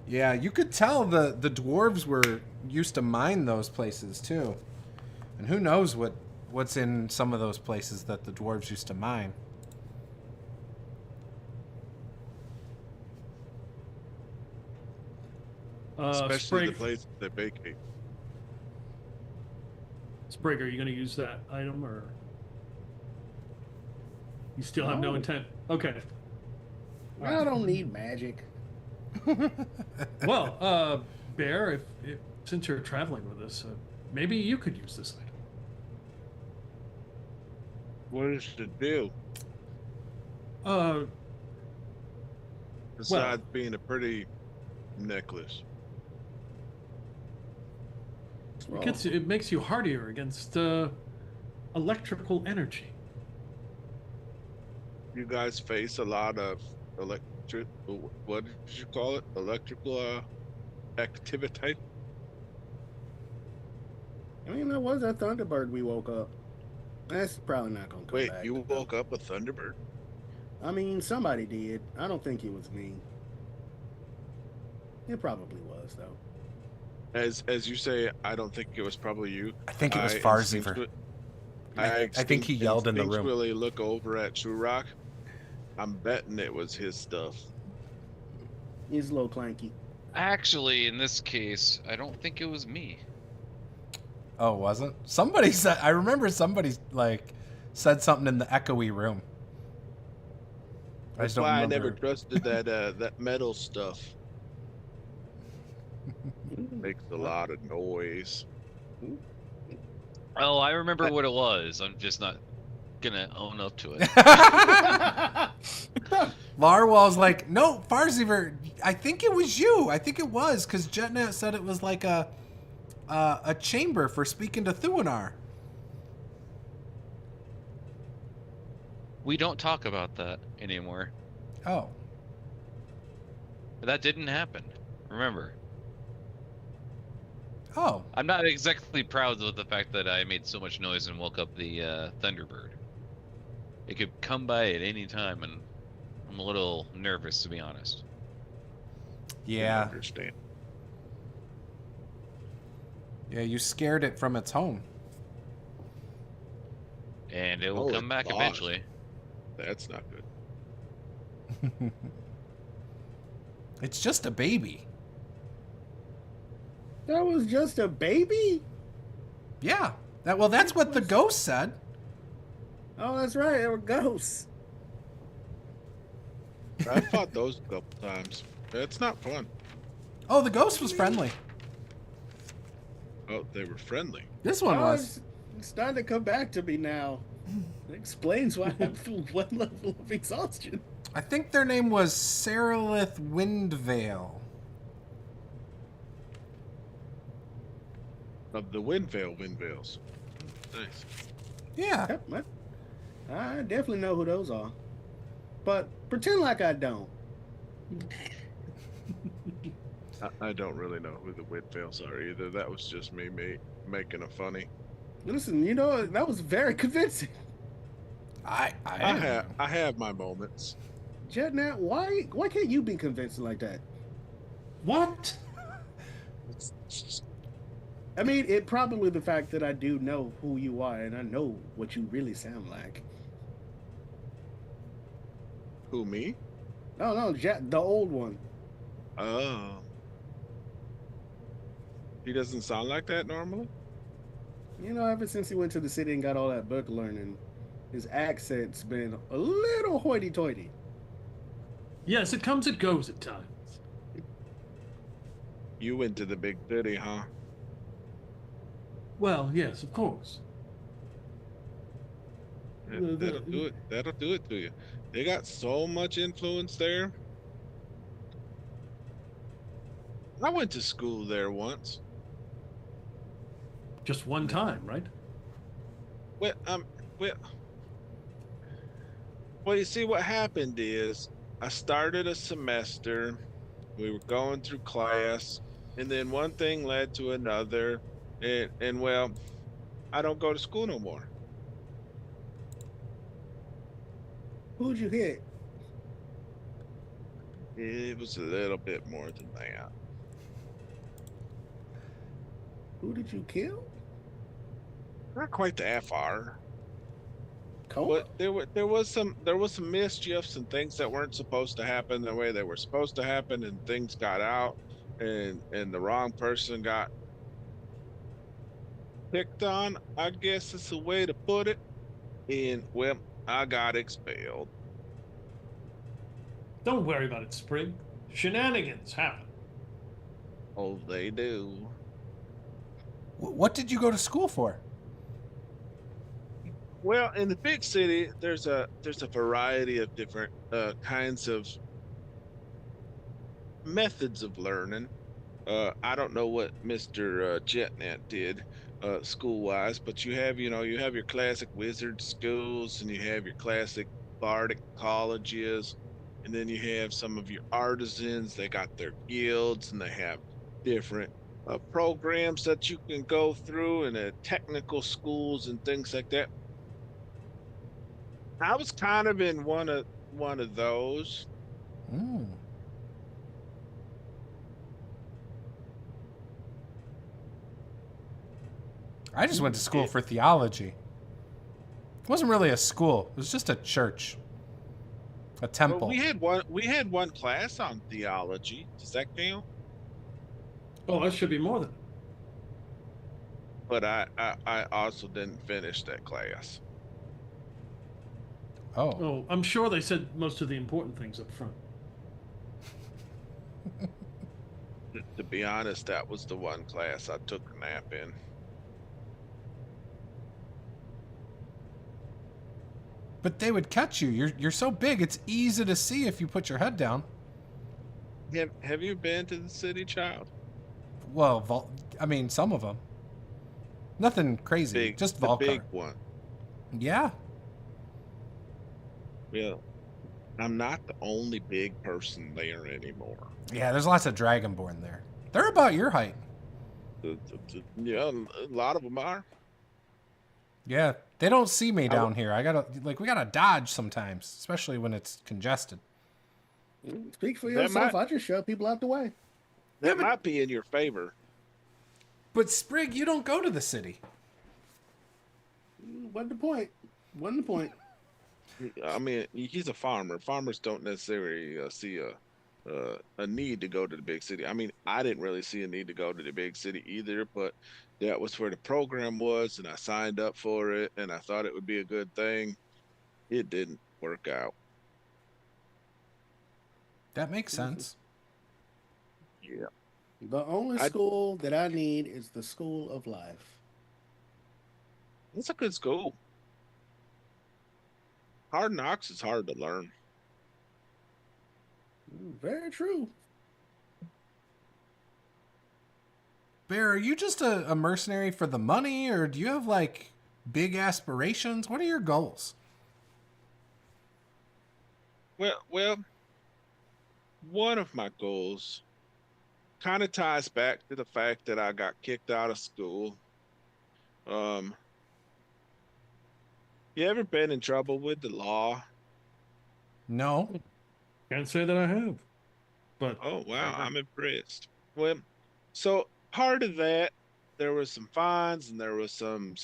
Yeah, you could tell the dwarves were used to mine those places too. And who knows what's in some of those places that the dwarves used to mine. Especially Sprig, the place they vacate. Sprig, are you going to use that item, or you still have no No. intent? Okay. I don't need magic. Well, Bear, if since you're traveling with us, maybe you could use this item. What does it do? Besides being a pretty necklace. Well, It makes you hardier against electrical energy. You guys face a lot of what did you call it? Electrical activity? I mean, that was that Thunderbird we woke up. That's probably not gonna come Wait, back. you woke up a Thunderbird? I mean, somebody did. I don't think it was me. It probably was though. As you say, I don't think it was probably you. I think it was Farziver. I think he yelled in the room. Really look over at True Rock. I'm betting it was his stuff. He's a little clanky. Actually, in this case, I don't think it was me. Oh, wasn't? Somebody said... I remember somebody, said something in the echoey room. That's why I never trusted that that metal stuff. Makes a lot of noise. Oh, I remember what it was. I'm just not gonna own up to it. Larwal's like, no, Farziver, I think it was you. I think it was, because Jetnet said it was like a chamber for speaking to Thuenar. We don't talk about that anymore. Oh. That didn't happen. Remember. Oh. I'm not exactly proud of the fact that I made so much noise and woke up the Thunderbird. It could come by at any time, and I'm a little nervous, to be honest. Yeah. I understand. Yeah, you scared it from its home. And it will Oh, come back gosh. eventually. That's not good. It's just a baby. That was just a baby? Yeah. That's what the ghost said. Oh, that's right. They were ghosts. I fought those a couple times. It's not fun. Oh, the ghost was friendly. Oh, they were friendly. This one Oh, was. it's starting to come back to me now. It explains why I feel one level of exhaustion. I think their name was Saralith Windvale. Of the Windvales. Nice. Yeah. Yep, I definitely know who those are. But pretend like I don't. I don't really know who the Windvales are either. That was just me making a funny. Listen, you know, that was very convincing. I have my moments. Jetnat, why can't you be convincing like that? What? I mean, it probably the fact that I do know who you are and I know what you really sound like. Who, me? No, Jet, the old one. Oh. He doesn't sound like that normally? You know, ever since he went to the city and got all that book learning, his accent's been a little hoity-toity. Yes, it comes and goes at times. You went to the big city, huh? Well, yes, of course. That'll do it. That'll do it to you. They got so much influence there. I went to school there once. Just one time, right? Well, well, well, you see, what happened is I started a semester. We were going through class, and then one thing led to another, and well, I don't go to school no more. Who'd you hit? It was a little bit more than that. Who did you kill? Not quite that far, Cole? but there was some mischiefs and things that weren't supposed to happen the way they were supposed to happen, and things got out, and the wrong person got picked on. I guess it's a way to put it. And well, I got expelled. Don't worry about it, Sprig. Shenanigans happen. Oh, they do. What did you go to school for? Well, in the big city, there's a variety of different kinds of methods of learning. I don't know what Mr. Jetnet did school wise, but you have your classic wizard schools, and you have your classic bardic colleges, and then you have some of your artisans. They got their guilds, and they have different programs that you can go through, and technical schools and things like that. I was kind of in one of those. Mm. I just went to school for theology. It wasn't really a school. It was just a church. A temple. Well, we had one class on theology. Does that count? Oh, that should be more than. But I also didn't finish that class. Oh. Oh, I'm sure they said most of the important things up front. To be honest, that was the one class I took a nap in. But they would catch you. You're so big. It's easy to see if you put your head down. Have you been to the city, child? Well, I mean, some of them. Nothing crazy. Just Vaulkar. The big one. Yeah. Well, I'm not the only big person there anymore. Yeah, there's lots of Dragonborn there. They're about your height. Yeah, a lot of them are. Yeah, they don't see me down here. We gotta dodge sometimes, especially when it's congested. Speak for That yourself. might- I just shove people out the way. That might be in your favor. But Sprig, you don't go to the city. What's the point? What's the point? I mean, he's a farmer. Farmers don't necessarily see a need to go to the big city. I mean, I didn't really see a need to go to the big city either, but that was where the program was, and I signed up for it, and I thought it would be a good thing. It didn't work out. That makes sense. Yeah. The only school that I need is the school of life. It's a good school. Hard Knocks is hard to learn. Very true. Bear, are you just a mercenary for the money, or do you have, like, big aspirations? What are your goals? Well, one of my goals kind of ties back to the fact that I got kicked out of school. You ever been in trouble with the law? No. Can't say that I have. But Oh wow, I'm impressed. Well, so part of that, there was some fines, and there was some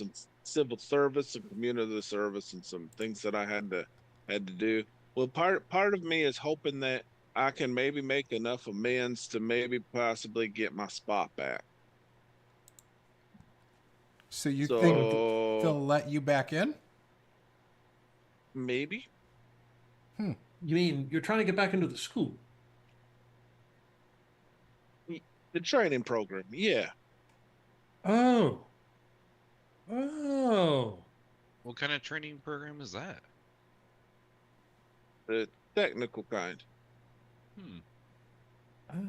civil service, some community service, and some things that I had to do. Well, part of me is hoping that I can maybe make enough amends to maybe possibly get my spot back. So you So think they'll let you back in? maybe. you mean you're trying to get back into the school? The training program, yeah. Oh. What kind of training program is that? The technical kind. Hmm.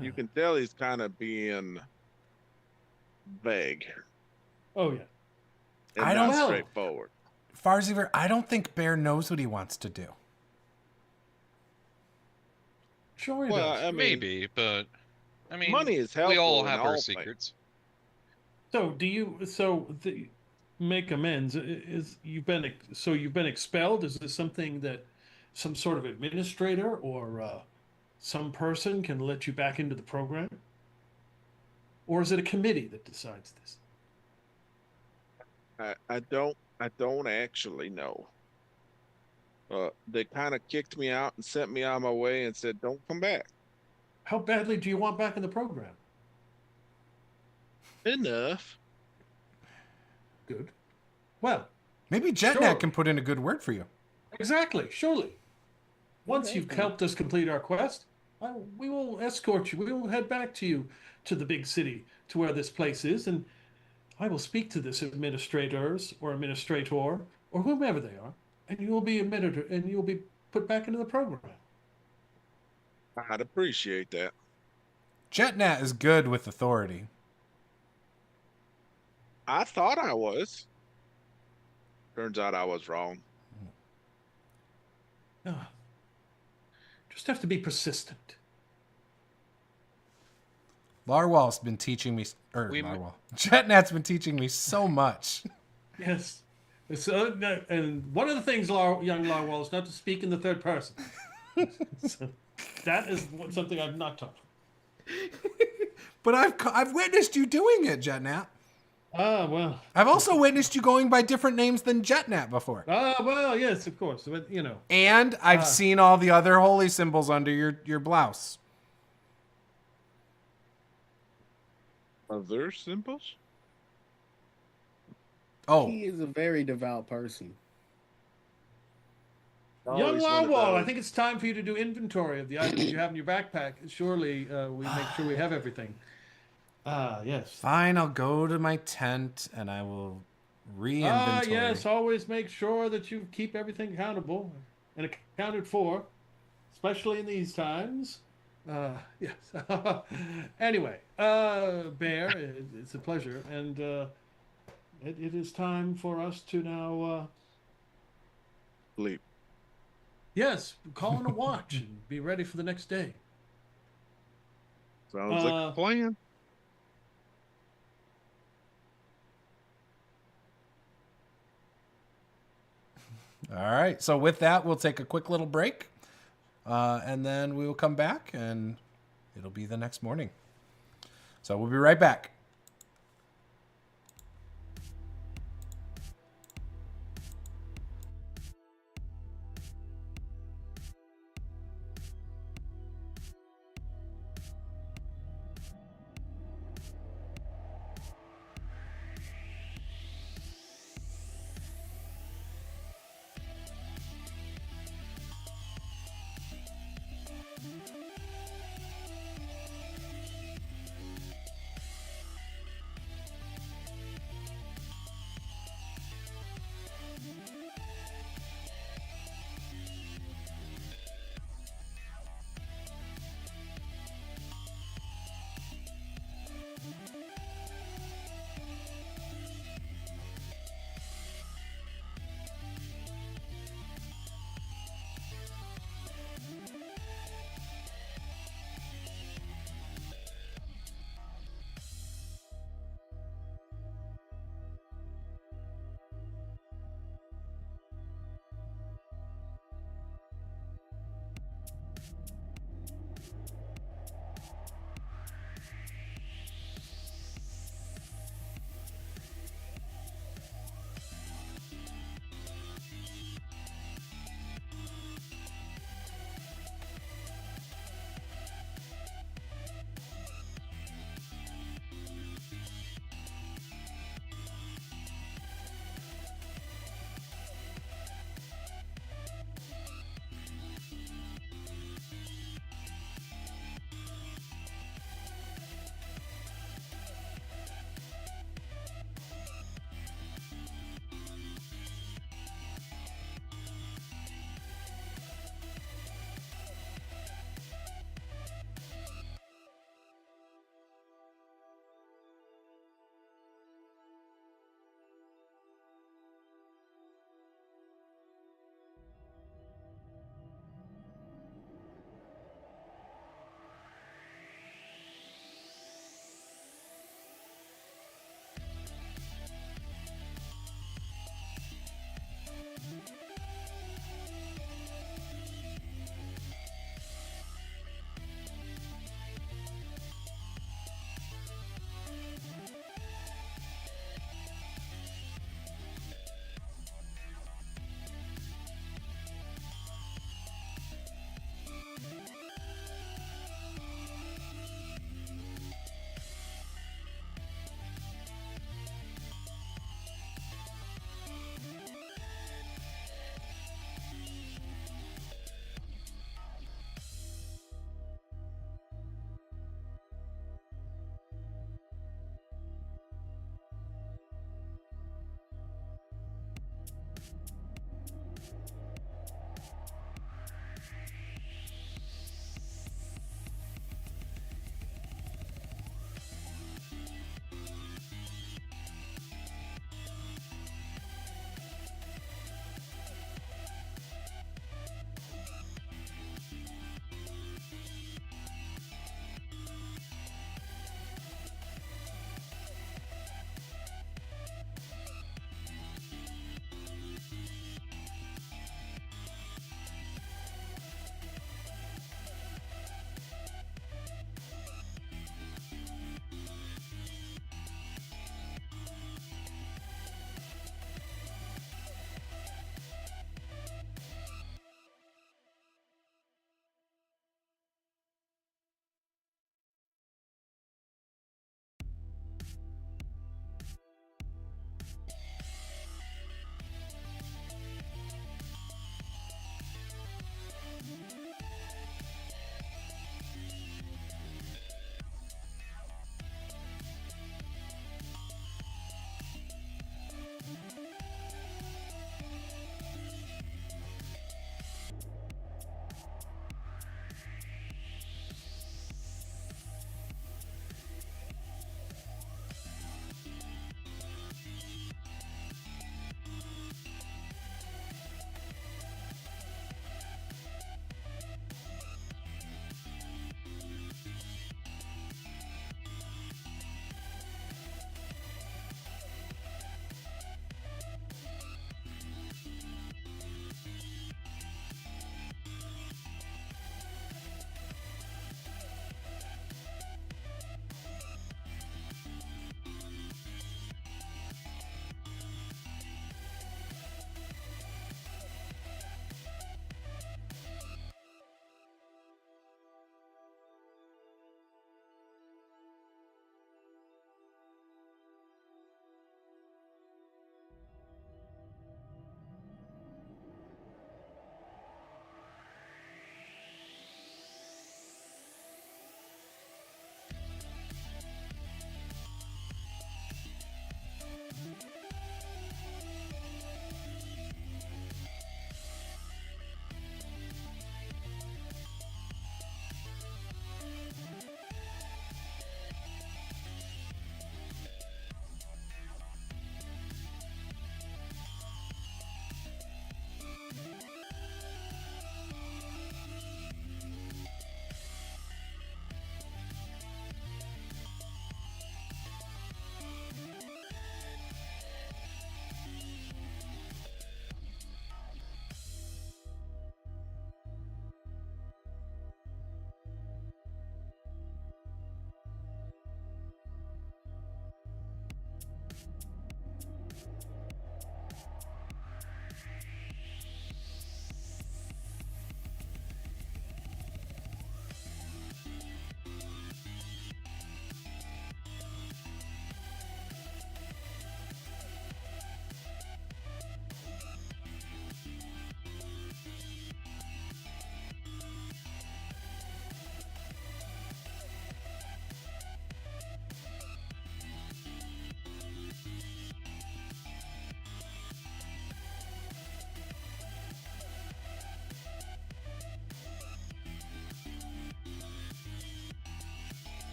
You can tell he's kind of being vague Oh yeah. and I not don't- Well- straightforward. Farziver, I don't think Bear knows what he wants to do. Sure he Well, does. I mean, Maybe, but I mean, money is helpful. we all in have all our things. secrets. So do you? So the make amends is you've been expelled? Is this something that some sort of administrator or some person can let you back into the program, or is it a committee that decides this? I don't actually know. They kind of kicked me out and sent me on my way and said, "Don't come back." How badly do you want back in the program? Enough. Good. Well, Maybe Jetnat Sure. can put in a good word for you. exactly. Surely. Once Okay. you've helped us complete our quest, we will escort you. We will head back to you to the big city, to where this place is, and I will speak to this administrators or administrator or whomever they are, and you will be admitted and you will be put back into the program. I'd appreciate that. Jetnat is good with authority. I thought I was. Turns out I was wrong. Ah, just have to be persistent. Larwal's been teaching me, or We- Larwal. Jetnat's been teaching me so much. Yes. So, and one of the things, young Larwal, is not to speak in the third person. So, that is something I've not taught. But I've witnessed you doing it, Jetnat. Ah, well. I've also witnessed you going by different names than Jetnat before. Ah, well, yes, of course. But, you know. And I've seen all the other holy symbols under your blouse. Other symbols? Oh, He is a very devout person. Young Always one of Larwal, I those. think it's time for you to do inventory of the items you have in your backpack. Surely we make sure we have everything. Ah, yes. fine. I'll go to my tent and I will re-inventory. Yes. Always make sure that you keep everything accountable and accounted for, especially in these times. Yes. Anyway, Bear, it's a pleasure, and it is time for us to now. Sleep. Yes, call in a watch and be ready for the next day. Sounds like a plan. All right. So with that, we'll take a quick little break, and then we will come back, and it'll be the next morning. So we'll be right back.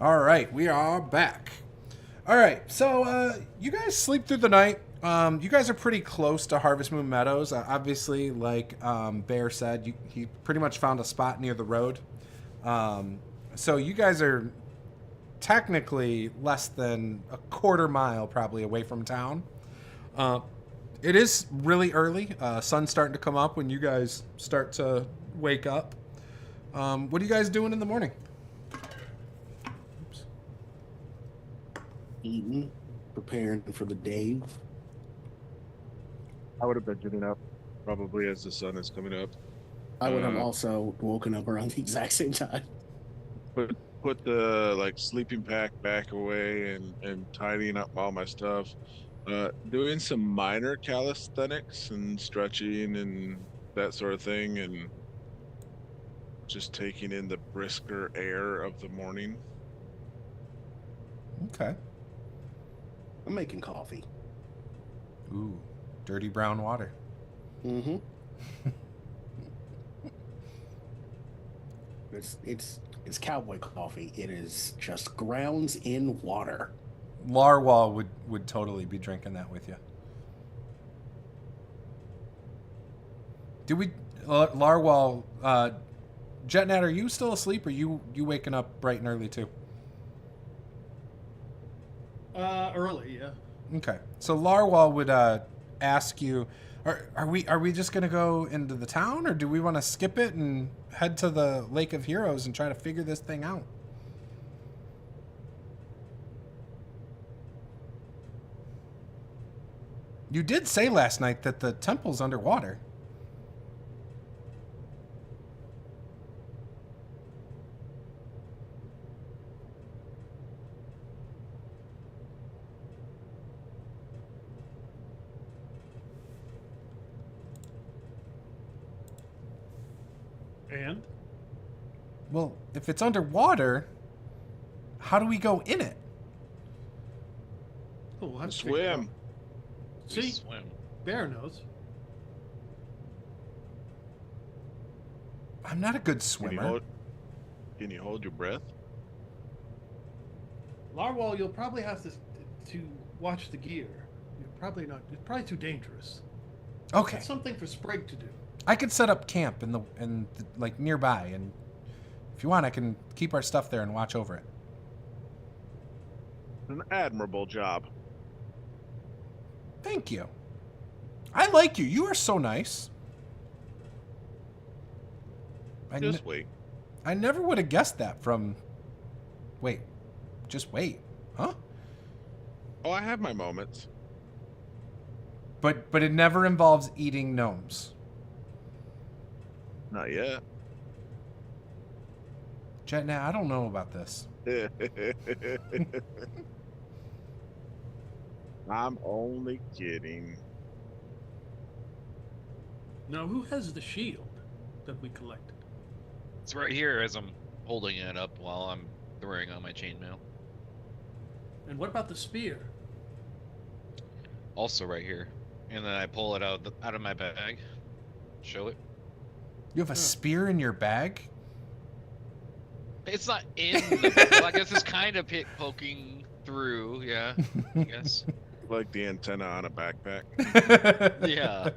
All right, we are back. All right, so you guys sleep through the night. You guys are pretty close to Harvest Moon Meadows. Obviously, like Bear said, he pretty much found a spot near the road. So you guys are technically less than a quarter mile probably away from town. It is really early. Sun's starting to come up when you guys start to wake up. What are you guys doing in the morning? Eating, preparing for the day. I would have been getting up probably as the sun is coming up. I would have also woken up around the exact same time. Put the like sleeping pack back away and tidying up all my stuff. Doing some minor calisthenics and stretching and that sort of thing, and just taking in the brisker air of the morning. Okay. I'm making coffee. Ooh, dirty brown water. Mm-hmm. It's cowboy coffee. It is just grounds in water. Larwal would totally be drinking that with you. Do we, Larwal, Jetnat, are you still asleep, or you waking up bright and early too? Early, yeah. Okay, so Larwal would ask you, are we just gonna go into the town, or do we want to skip it and head to the Lake of Heroes and try to figure this thing out? You did say last night that the temple's underwater. And? Well, if it's underwater, how do we go in it? Oh, we'll have to figure it out. Swim. We See, swim. Bear knows. I'm not a good Can swimmer. you hold your breath? Larwal, you'll probably have to watch the gear. You're probably not. It's probably too dangerous. Okay, That's something for Sprig to do. I could set up camp in the like nearby, and if you want, I can keep our stuff there and watch over it. An admirable job. Thank you. I like you. You are so nice. Just wait. I never would have guessed that from. Wait, just wait, huh? Oh, I have my moments. But it never involves eating gnomes. Not yet. Jetnat, I don't know about this. I'm only kidding. Now, who has the shield that we collected? It's right here as I'm holding it up while I'm throwing on my chainmail. And what about the spear? Also right here. And then I pull it out of my bag. Show it. You have a spear in your bag? It's not in the well, I guess it's kind of poking through, yeah. I guess. Like the antenna on a backpack. Yeah.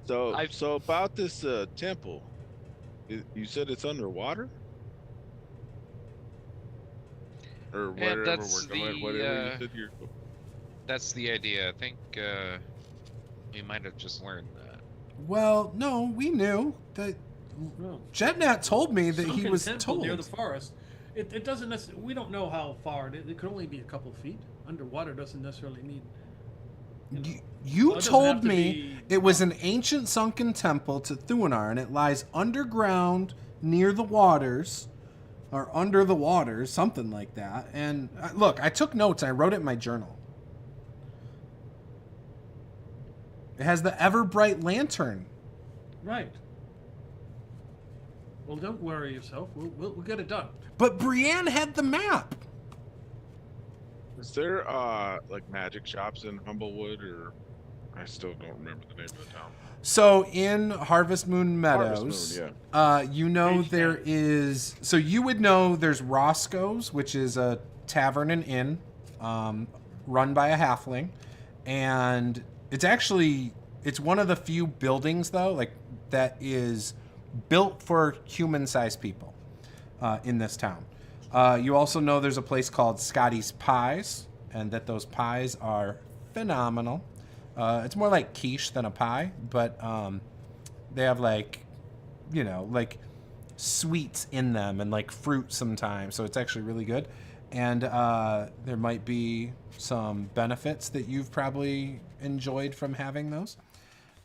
So about this temple, you said it's underwater, or Yeah, wherever that's we're going. the, Whatever you said you're. That's the idea. I think we might have just learned that. Well, no, we knew that. No. Jetnat told me that he Sunken was temple told. near the forest. It doesn't necessarily. We don't know how far. It could only be a couple feet. Underwater doesn't necessarily need. You Well, it doesn't told have to me be- it was an ancient sunken temple to Thuenar, and it lies underground near the waters, or under the waters, something like that. And look, I took notes. I wrote it in my journal. It has the ever bright lantern. Right. Well, don't worry yourself. We'll get it done. But Brienne had the map. Is there like magic shops in Humblewood or I still don't remember the name of the town. So in Harvest Moon Meadows, Harvest Moon, you know Page there 10. is. So you would know there's Roscoe's, which is a tavern and inn, run by a halfling, and it's one of the few buildings though, like that is built for human-sized people in this town. You also know there's a place called Scotty's Pies, and that those pies are phenomenal. It's more like quiche than a pie, but they have like sweets in them and like fruit sometimes, so it's actually really good. And there might be some benefits that you've probably enjoyed from having those.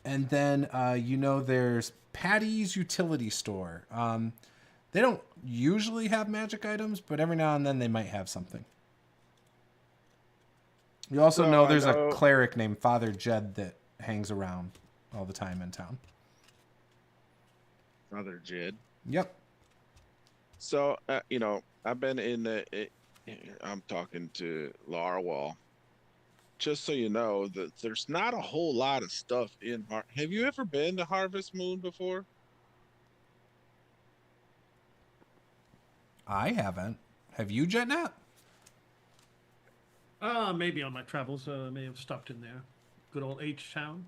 And then there's Patty's Utility Store. They don't usually have magic items, but every now and then they might have something. You also know there's a cleric named Father Jed that hangs around all the time in town. Father Jed. Yep. So, I've been I'm talking to Larwell. Just so you know, that there's not a whole lot of stuff in Have you ever been to Harvest Moon before? I haven't. Have you, Jetnat? Maybe on my travels, I may have stopped in there. Good old H-Town.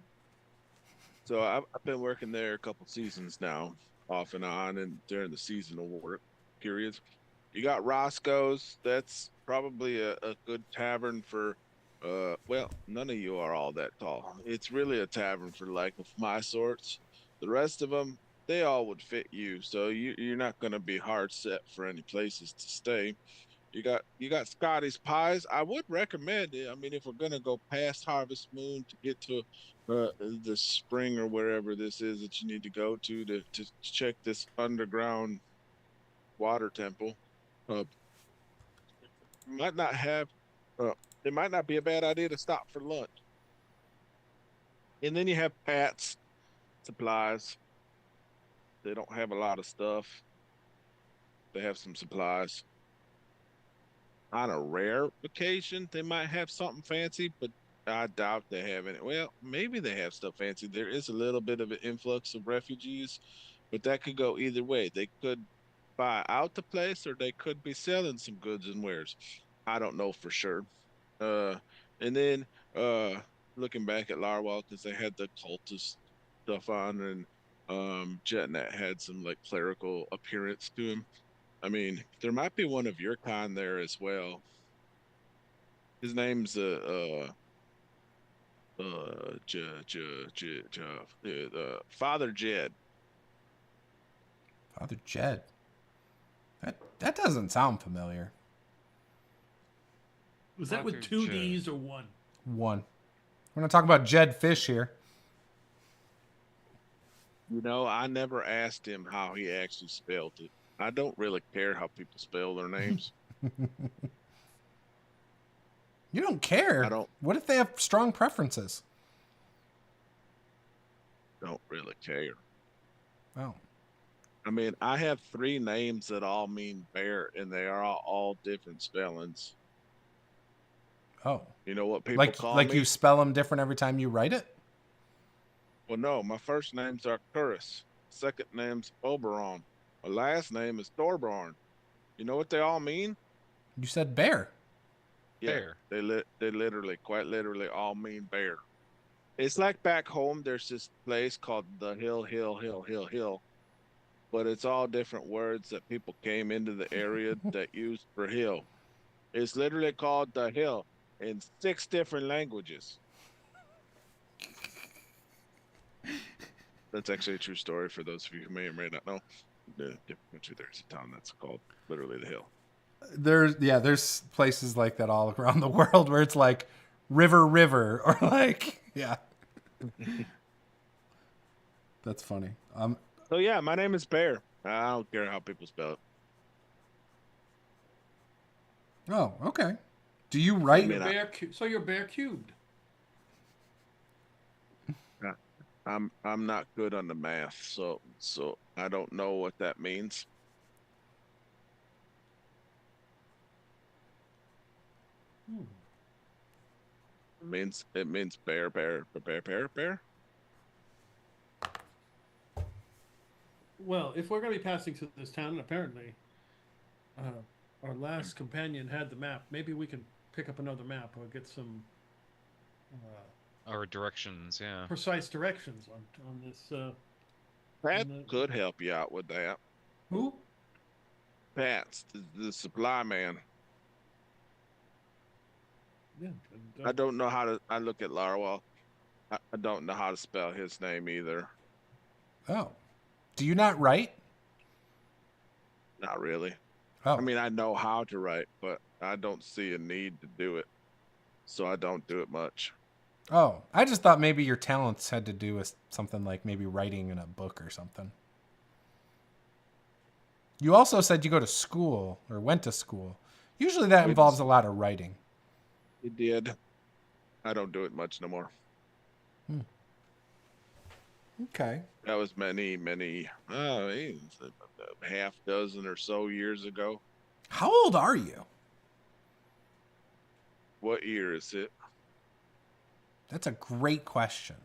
So I've been working there a couple seasons now, off and on, and during the seasonal work periods. You got Roscoe's. That's probably a good tavern for, well, none of you are all that tall. It's really a tavern for like of my sorts. The rest of them, they all would fit you. So you're not going to be hard set for any places to stay. You got Scotty's Pies. I would recommend it. I mean, if we're gonna go past Harvest Moon to get to the spring or wherever this is that you need to go to check this underground water temple, might not have. It might not be a bad idea to stop for lunch. And then you have Pat's Supplies. They don't have a lot of stuff. They have some supplies. On a rare occasion, they might have something fancy, but I doubt they have any. Well, maybe they have stuff fancy. There is a little bit of an influx of refugees, but that could go either way. They could buy out the place, or they could be selling some goods and wares. I don't know for sure. And then looking back at Larwell, because they had the cultist stuff on, and Jetnet had some like clerical appearance to him. I mean, there might be one of your kind there as well. His name's Father Jed. Father Jed. That doesn't sound familiar. Was that with Dr. two Jed. D's or one? One. We're not talking about Jed Fish here. I never asked him how he actually spelled it. I don't really care how people spell their names. You don't care. I don't. What if they have strong preferences? Don't really care. Oh. I mean, I have 3 names that all mean bear, and they are all different spellings. Oh. You know what people call me? Like you spell them different every time you write it? Well, no. My first name's Arcturus. Second name's Oberon. My last name is Thorborn. You know what they all mean? You said bear. Yeah, Bear. they literally, quite literally, all mean bear. It's like back home. There's this place called the Hill, but it's all different words that people came into the area that used for hill. It's literally called the Hill in 6 different languages. That's actually a true story for those of you who may or may not know. The different country, there's a town that's called literally the Hill. There's places like that all around the world where it's like river or like That's funny. So yeah, my name is Bear. I don't care how people spell it. Oh, okay. Do you write? So you're bear cubed. I'm not good on the math, so I don't know what that means. It means bear, bear, bear, bear, bear. Well, if we're going to be passing through this town, and apparently our last companion had the map, maybe we can pick up another map or get some Or directions, yeah. precise directions on this. Pat the- could help you out with that. Who? Pat's the supply man. Yeah. I don't know how to. I look at Larwell. I don't know how to spell his name either. Oh. Do you not write? Not really. Oh. I mean, I know how to write, but I don't see a need to do it, so I don't do it much. Oh. I just thought maybe your talents had to do with something like maybe writing in a book or something. You also said you go to school or went to school. Usually that involves a lot of writing. He did. I don't do it much no more. Okay. That was many, a half dozen or so years ago. How old are you? What year is it? That's a great question.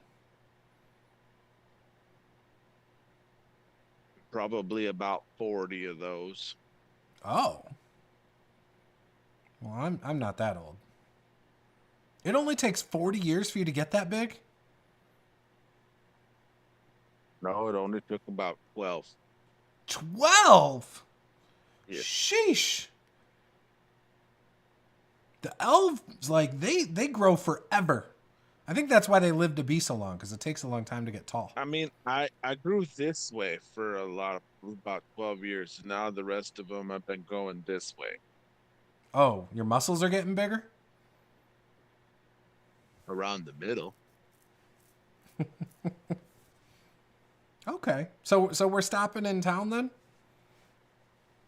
Probably about 40 of those. Oh. Well, I'm not that old. It only takes 40 years for you to get that big? No, it only took about 12. 12? Yeah. Sheesh. The elves, like, they grow forever. I think that's why they live to be so long, because it takes a long time to get tall. I mean, I grew this way for about 12 years. Now the rest of them have been going this way. Oh, your muscles are getting bigger? Around the middle. Okay. So we're stopping in town then?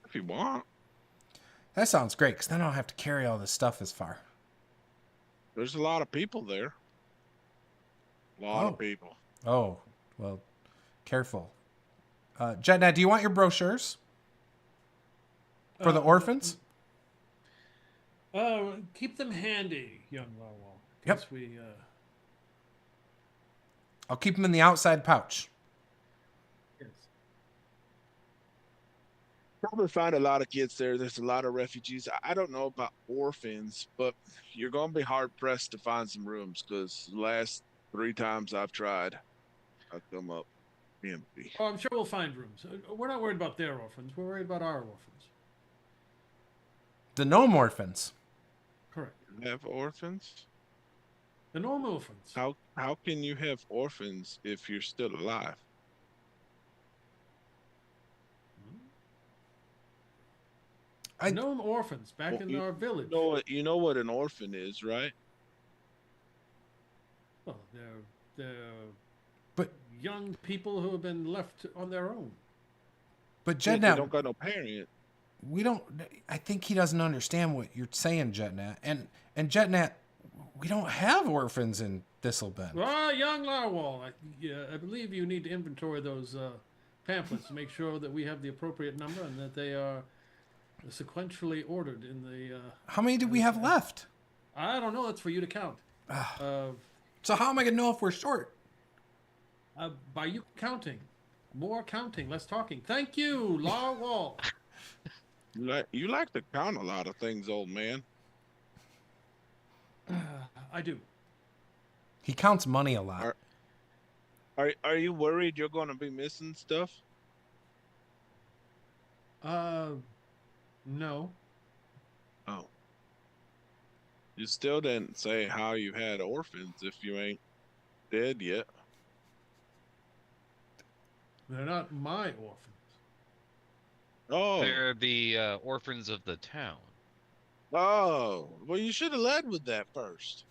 If you want. That sounds great, because then I don't have to carry all this stuff as far. There's a lot of people there. A lot of people. Oh, well, careful. Jetnat, do you want your brochures? For the orphans? Keep them handy, young Larwell. Yep. Because we, I'll keep them in the outside pouch. yes. Probably find a lot of kids there. There's a lot of refugees. I don't know about orphans, but you're going to be hard pressed to find some rooms because the last 3 times I've tried, I've come up empty. Oh, I'm sure we'll find rooms. We're not worried about their orphans. We're worried about our orphans. The gnome orphans. Correct. You have orphans? The gnome orphans. How can you have orphans if you're still alive? Gnome orphans back Well, in our village. You know what an orphan is, right? Well, they're But young people who have been left on their own. but They Jetnat, don't got no parent. we don't. I think he doesn't understand what you're saying, Jetnat. And Jetnat, we don't have orphans in Thistlebend. Ah, young Larwall, I believe you need to inventory those pamphlets to make sure that we have the appropriate number and that they are sequentially ordered in the. How many do we have left? I don't know. That's for you to count. So how am I gonna know if we're short? By you counting. More counting, less talking. Thank you, Larwall. You like to count a lot of things, old man. I do. He counts money a lot. Are you worried you're going to be missing stuff? No. Oh. You still didn't say how you had orphans if you ain't dead yet. They're not my orphans. Oh. They're the orphans of the town. Oh. Well, you should have led with that first.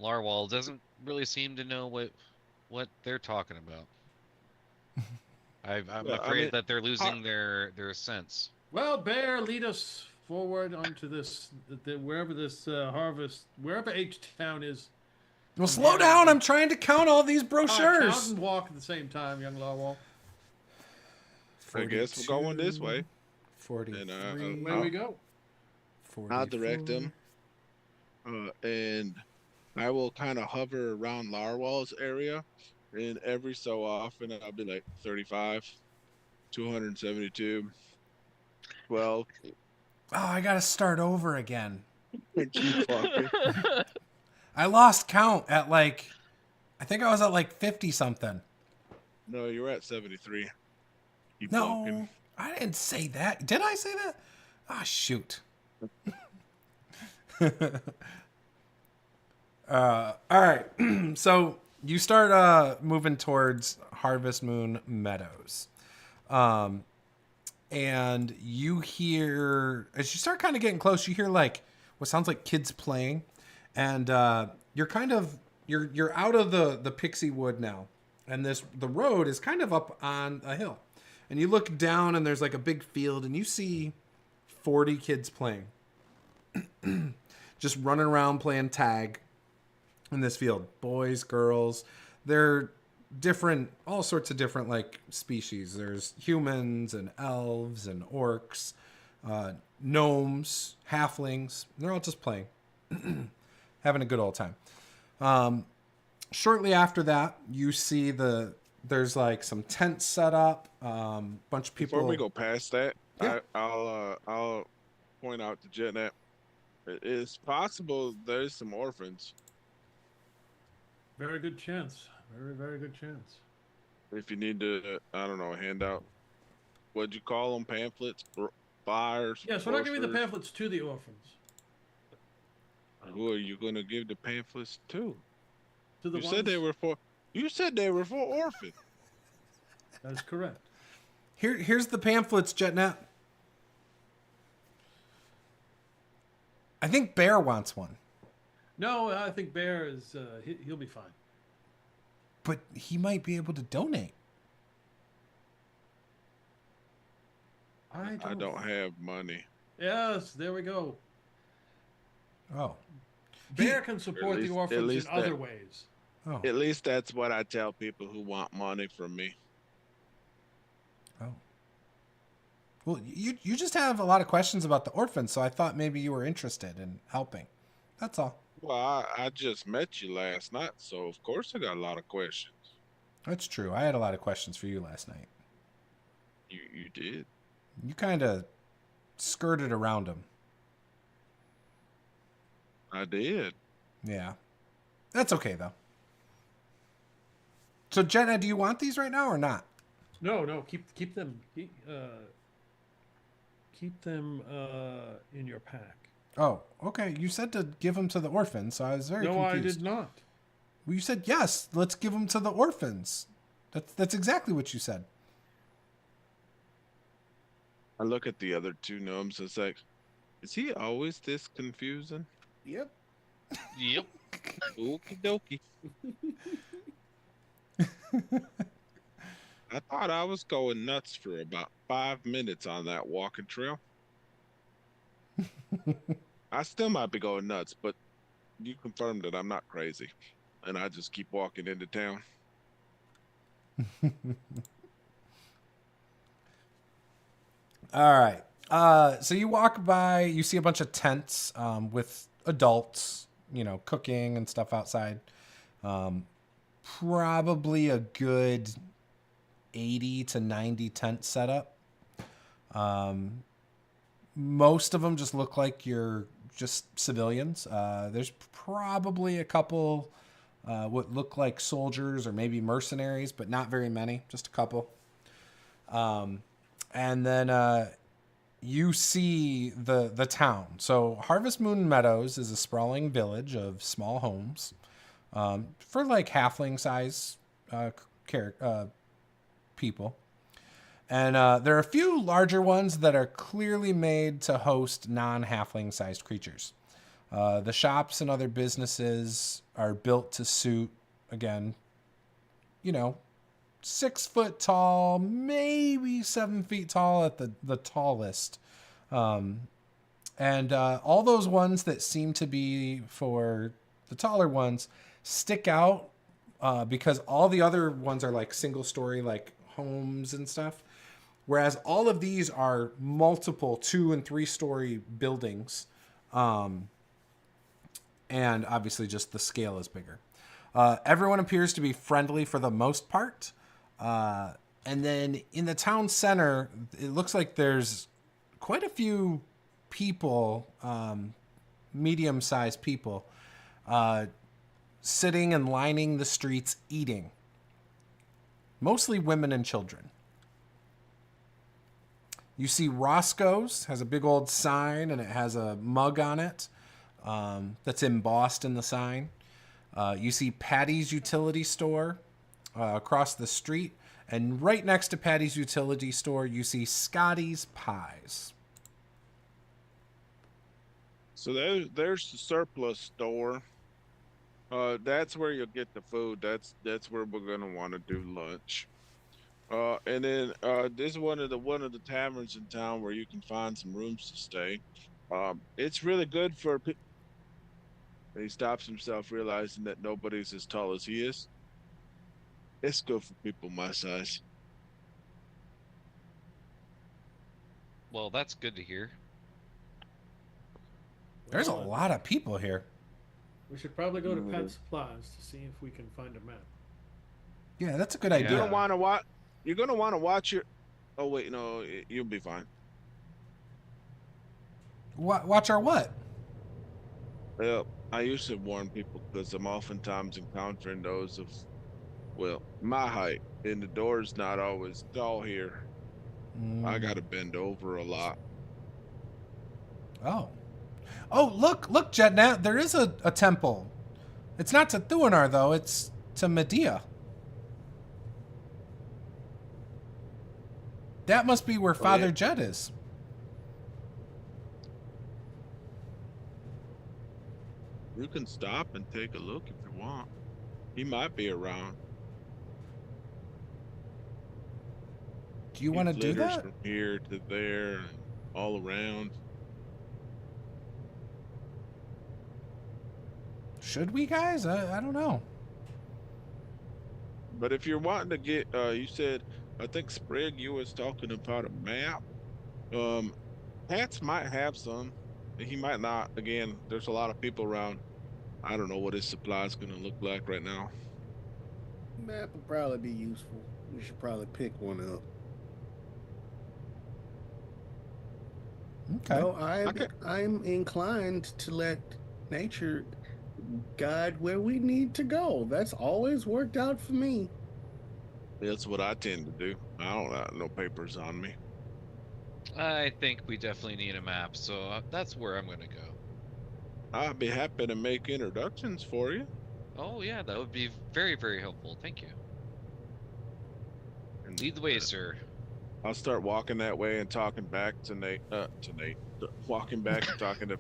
Larwall doesn't really seem to know what they're talking about. I'm Yeah, I afraid mean, that they're losing their sense. Well, Bear, lead us forward onto this, wherever this harvest, wherever H Town is. Well, slow down. I'm trying to count all these Count brochures. and walk at the same time, young Larwall. I guess we're going this way. 43. Away we go. 44. I'll direct him. And I will kind of hover around Larwal's area. And every so often, I'll be like 35, 272, 12. Oh, I gotta start over again. And keep walking. I lost count at like, I think I was at like 50 something. No, you're at 73. Keep No, walking. I didn't say that. Did I say that? Ah, shoot. All right. So you start moving towards Harvest Moon Meadows. And you hear, as you start kind of getting close, you hear like what sounds like kids playing. And you're kind of, you're out of the Pixie Wood now. And the road is kind of up on a hill. And you look down and there's like a big field and you see 40 kids playing. Just running around playing tag in this field. Boys, girls. They're different, all sorts of different like species. There's humans and elves and orcs, gnomes, halflings. They're all just playing. Having a good old time. Shortly after that, you see there's like some tents set up. Bunch of people. Before we go past that, Yeah. I'll point out to Jetnet. It's possible there's some orphans. Very good chance. Very, very good chance. If you need to, I don't know, hand out, what'd you call them, pamphlets, flyers? Yes, we're not giving the brochures? pamphlets to the orphans. Who are you gonna give the pamphlets to? To the You ones... said they were for. You said they were for orphans. That is correct. Here's the pamphlets, Jetnet. I think Bear wants one, No, I think Bear is he'll be fine. but he might be able to donate. I I don't have money. Yes, there we go. Oh. Bear can support least- the at orphans in least other that- ways. Oh. At least that's what I tell people who want money from me. Oh. Well, you just have a lot of questions about the orphans, so I thought maybe you were interested in helping. That's all. Well, I just met you last night, so of course I got a lot of questions. That's true. I had a lot of questions for you last night. You did. You kind of skirted around them. I did. Yeah. That's okay, though. So, Jenna, do you want these right now or not? No, keep them. Keep them in your pack. Oh, okay. You said to give them to the orphans, so I was very No, I confused. did not. Well, you said, yes, let's give them to the orphans. That's exactly what you said. I look at the other two gnomes and it's like, is he always this confusing? Yep. Yep. Okie dokie. I thought I was going nuts for about 5 minutes on that walking trail. I still might be going nuts, but you confirmed that I'm not crazy. And I just keep walking into town. All right. So you walk by, you see a bunch of tents with adults, cooking and stuff outside. Probably a good 80 to 90 tent setup. Most of them just look like you're just civilians. There's probably a couple what look like soldiers or maybe mercenaries, but not very many, just a couple. And then you see the town. So Harvest Moon Meadows is a sprawling village of small homes for like halfling size people. And there are a few larger ones that are clearly made to host non-halfling sized creatures. The shops and other businesses are built to suit, again, 6 foot tall, maybe 7 feet tall at the tallest. And all those ones that seem to be for the taller ones stick out because all the other ones are like single story, like homes and stuff. Whereas all of these are multiple 2- and 3-story buildings. And obviously just the scale is bigger. Everyone appears to be friendly for the most part. And then in the town center, it looks like there's quite a few people, medium-sized people, sitting and lining the streets eating. Mostly women and children. You see Roscoe's has a big old sign, and it has a mug on it that's embossed in the sign. You see Patty's Utility Store across the street. And right next to Patty's Utility Store, you see Scotty's Pies. So there's the surplus store. That's where you'll get the food. That's where we're gonna want to do lunch. And then this is one of the taverns in town where you can find some rooms to stay. It's really good for. He stops himself, realizing that nobody's as tall as he is. It's good for people my size. Well, that's good to hear. There's a lot of people here. We should probably go to Pet Supplies to see if we can find a map. Yeah, that's a good Yeah. idea. You're gonna want to watch your. Oh wait, no, you'll be fine. Watch our what? Well, I used to warn people because I'm oftentimes encountering those of, well, my height, and the door's not always tall here. I gotta bend over a lot. Oh, look, Jetnat, there is a temple. It's not to Thuenar, though. It's to Medea. That must be where Father yeah. Jet is. You can stop and take a look if you want. He might be around. Do you want to do Glitters that? From here to there and all around. Should we, guys? I don't know. But if you're wanting to get, you said, I think Sprig, you was talking about a map. Hats might have some. He might not. Again, there's a lot of people around. I don't know what his supply is going to look like right now. Map would probably be useful. We should probably pick one up. Okay. No, I'm inclined to let nature guide where we need to go. That's always worked out for me. That's what I tend to do. I don't have no papers on me. I think we definitely need a map, so that's where I'm gonna go. I'd be happy to make introductions for you. Oh yeah, that would be very, very helpful. Thank you. And Lead the way, sir. I'll start walking that way and talking back to Nate. Walking back and talking to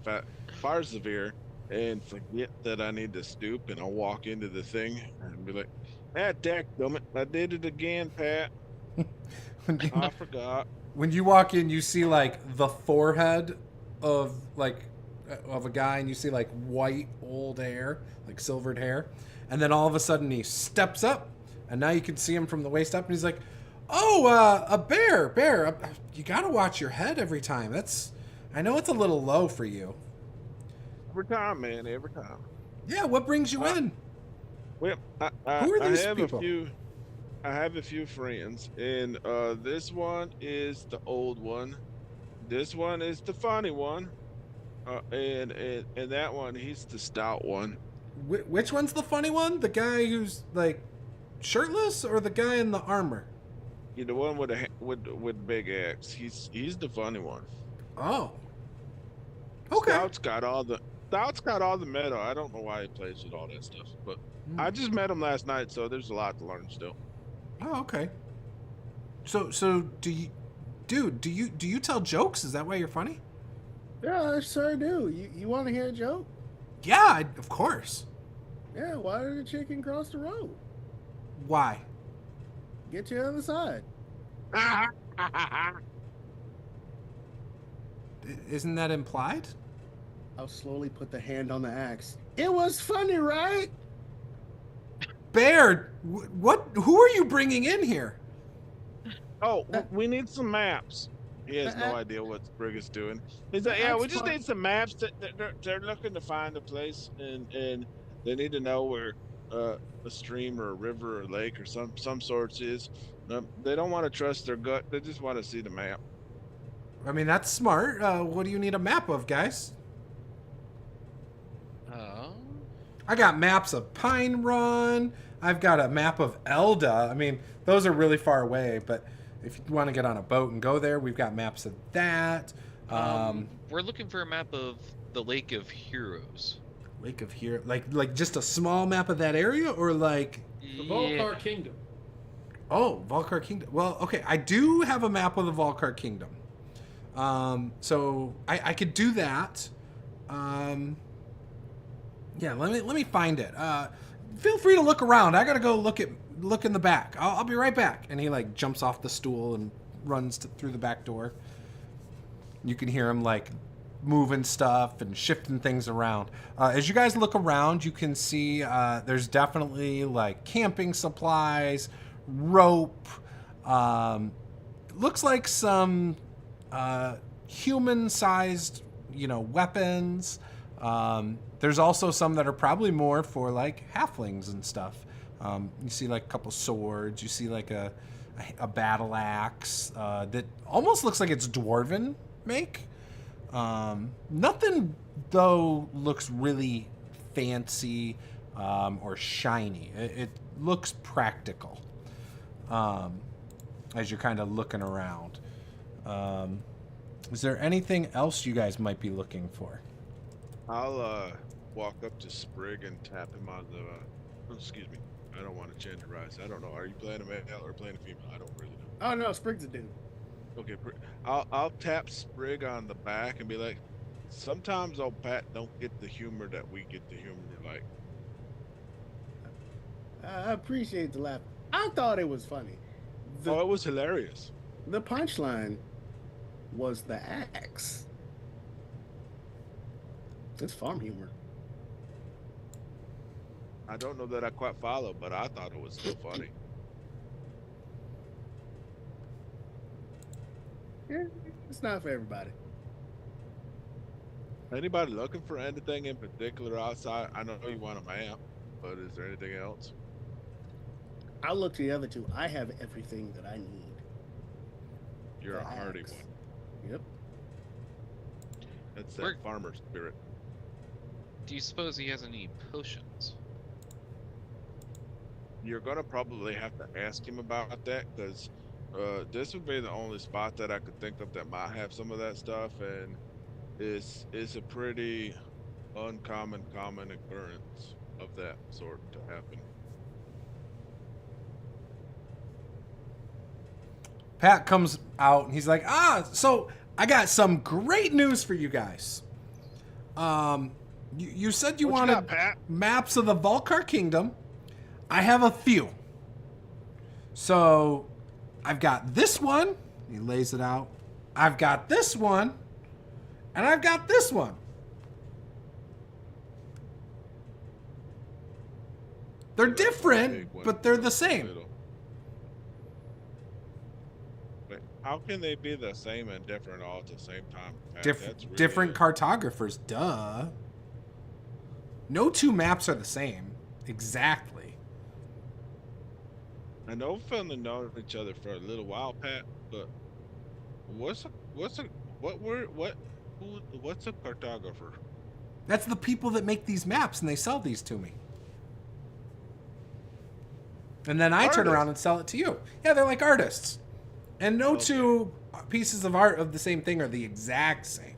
Farzavir, and forget that I need to stoop, and I'll walk into the thing and be like, dadgummit, I did it again, Pat. I forgot. When you walk in, you see like the forehead of a guy, and you see like white old hair, like silvered hair, and then all of a sudden he steps up, and now you can see him from the waist up, and he's like, "Oh, a bear! You gotta watch your head every time. I know it's a little low for you." Every time, man, every time. Yeah, what brings you in? Well, Who are these I have people? I have a few friends, and this one is the old one. This one is the funny one, and that one, he's the stout one. Which one's the funny one? The guy who's like shirtless, or the guy in the armor? Yeah, the one with big axe. He's the funny one. Oh. Okay. Stout's got all the metal. I don't know why he plays with all that stuff, but I just met him last night, so there's a lot to learn still. Oh, okay. So do you tell jokes? Is that why you're funny? Yeah, I sure do. You want to hear a joke? Yeah, of course. Yeah, why did the chicken cross the road? Why? Get you on the side. Isn't that implied? I'll slowly put the hand on the axe. It was funny, right? Bear, what? Who are you bringing in here? Oh, we need some maps. He has no idea what Sprig is doing. He's like, yeah, we just need some maps. They're looking to find a place, and they need to know where a stream or a river or lake or some sorts is. They don't want to trust their gut. They just want to see the map. I mean, that's smart. What do you need a map of, guys? Oh. I got maps of Pine Run. I've got a map of Elda. I mean, those are really far away, but if you want to get on a boat and go there, we've got maps of that. We're looking for a map of the Lake of Heroes. Lake of Hero, like just a small map of that area, or like The Vaulkar Kingdom. Vaulkar Kingdom. Well, okay, I do have a map of the Vaulkar Kingdom. So I could do that. Yeah, let me find it. Feel free to look around. I gotta go look in the back. I'll be right back. And he like jumps off the stool and runs through the back door. You can hear him like moving stuff and shifting things around. As you guys look around, you can see there's definitely like camping supplies, rope. Looks like some human-sized, weapons. There's also some that are probably more for like halflings and stuff. You see like a couple swords. You see like a battle axe that almost looks like it's dwarven make. Nothing though looks really fancy or shiny. It looks practical as you're kind of looking around. Is there anything else you guys might be looking for? I'll walk up to Sprig and tap him on the. Excuse me. I don't want to genderize. I don't know. Are you playing a male or playing a female? I don't really know. Oh no, Sprig's a dude. Okay, I'll tap Sprig on the back and be like, sometimes old Pat don't get the humor that we get the humor like. I appreciate the laugh. I thought it was funny. It was hilarious. The punchline was the axe. It's farm humor. I don't know that I quite follow, but I thought it was still funny. Yeah, it's not for everybody. Anybody looking for anything in particular outside? I know you want a map, but is there anything else? I'll look to the other two. I have everything that I need. You're a The hardy axe. one. Yep. That's that We're- farmer spirit. Do you suppose he has any potions? You're gonna probably have to ask him about that, because this would be the only spot that I could think of that might have some of that stuff, and it's a pretty common occurrence of that sort to happen. Pat comes out and he's like, so I got some great news for you guys. You said you What you wanted got, Pat? maps of the Vaulkar Kingdom. I have a few. So I've got this one. He lays it out. I've got this one. And I've got this one. They're Big different, one but they're in the same. middle. Wait, how can they be the same and different all at the same time, Pat? That's really Different cartographers, duh. No two maps are the same. Exactly. I know we've only known each other for a little while, Pat, but what's a cartographer? That's the people that make these maps and they sell these to me. And then I turn Artists. around and sell it to you. Yeah, they're like artists. And no Okay. two pieces of art of the same thing are the exact same.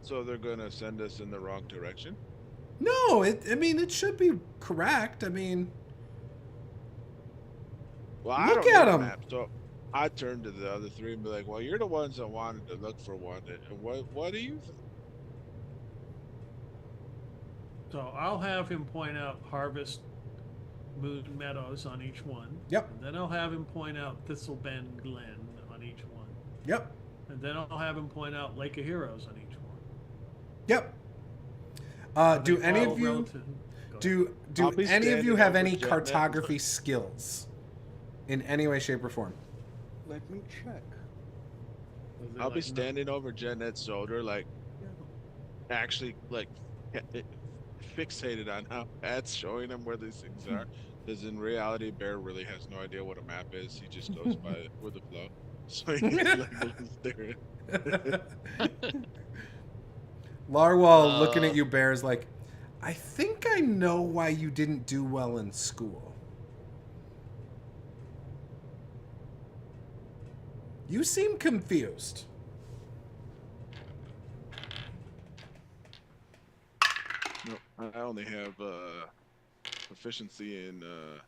So they're gonna send us in the wrong direction? No, it should be correct. I mean, Well, I Look don't at need a 'em. map, so I turn to the other three and be like, "Well, you're the ones that wanted to look for one. And what do you think?" So I'll have him point out Harvest Moon Meadows on each one. Yep. And then I'll have him point out Thistlebend Glen on each one. yep, And then I'll have him point out Lake of Heroes on each one. yep. Do any of you Go ahead. do I'll be any of you standing have over any Jet Net. cartography skills? in any way, shape, or form. Let me check. Was it I'll be like, standing over Janet's shoulder, like actually like fixated on how Pat's showing him where these things are. Because in reality, Bear really has no idea what a map is. He just goes by it with the flow. So he's like staring. Larwal looking at you, Bear, is like, I think I know why you didn't do well in school. You seem confused. No, I only have proficiency in a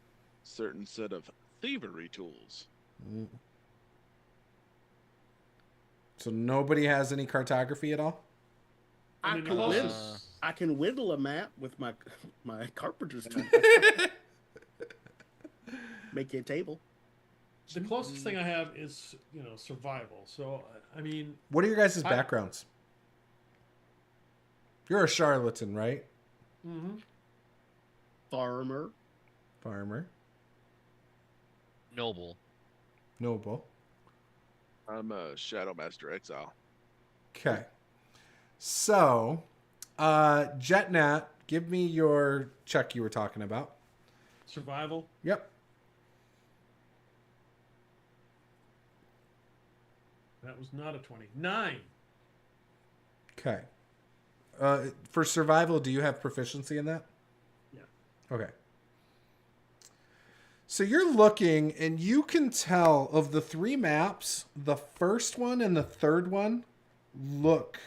certain set of thievery tools. So nobody has any cartography at all? I I mean, can the whittle. closest, I can whittle a map with my carpenter's tool. Make you a table. the closest thing I have is, survival. So, I mean, What are your guys' I- backgrounds? You're a charlatan, right? Farmer. Farmer. Noble. Noble. I'm a Shadow Master Exile. Okay. So, Jetnat, give me your check you were talking about. survival. Yep. That was not a 20. 9. Okay. For survival, do you have proficiency in that? Yeah. Okay. So you're looking, and you can tell of the 3 maps, the first one and the third one look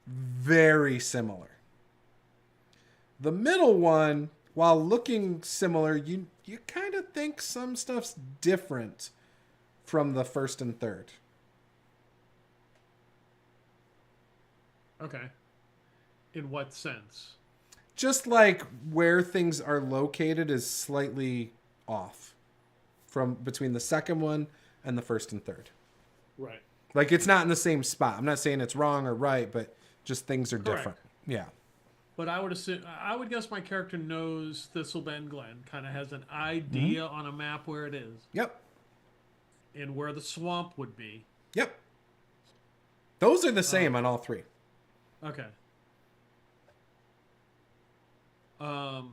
very similar. The middle one, while looking similar, you kind of think some stuff's different from the first and third. Okay. In what sense? Just like where things are located is slightly off from between the second one and the first and third. Right. Like it's not in the same spot. I'm not saying it's wrong or right, but just things are Correct. different. Yeah. But I would guess my character knows Thistlebend Glen, kind of has an idea on a map where it is Yep. and where the swamp would be. Yep. Those are the same on all 3. Okay. I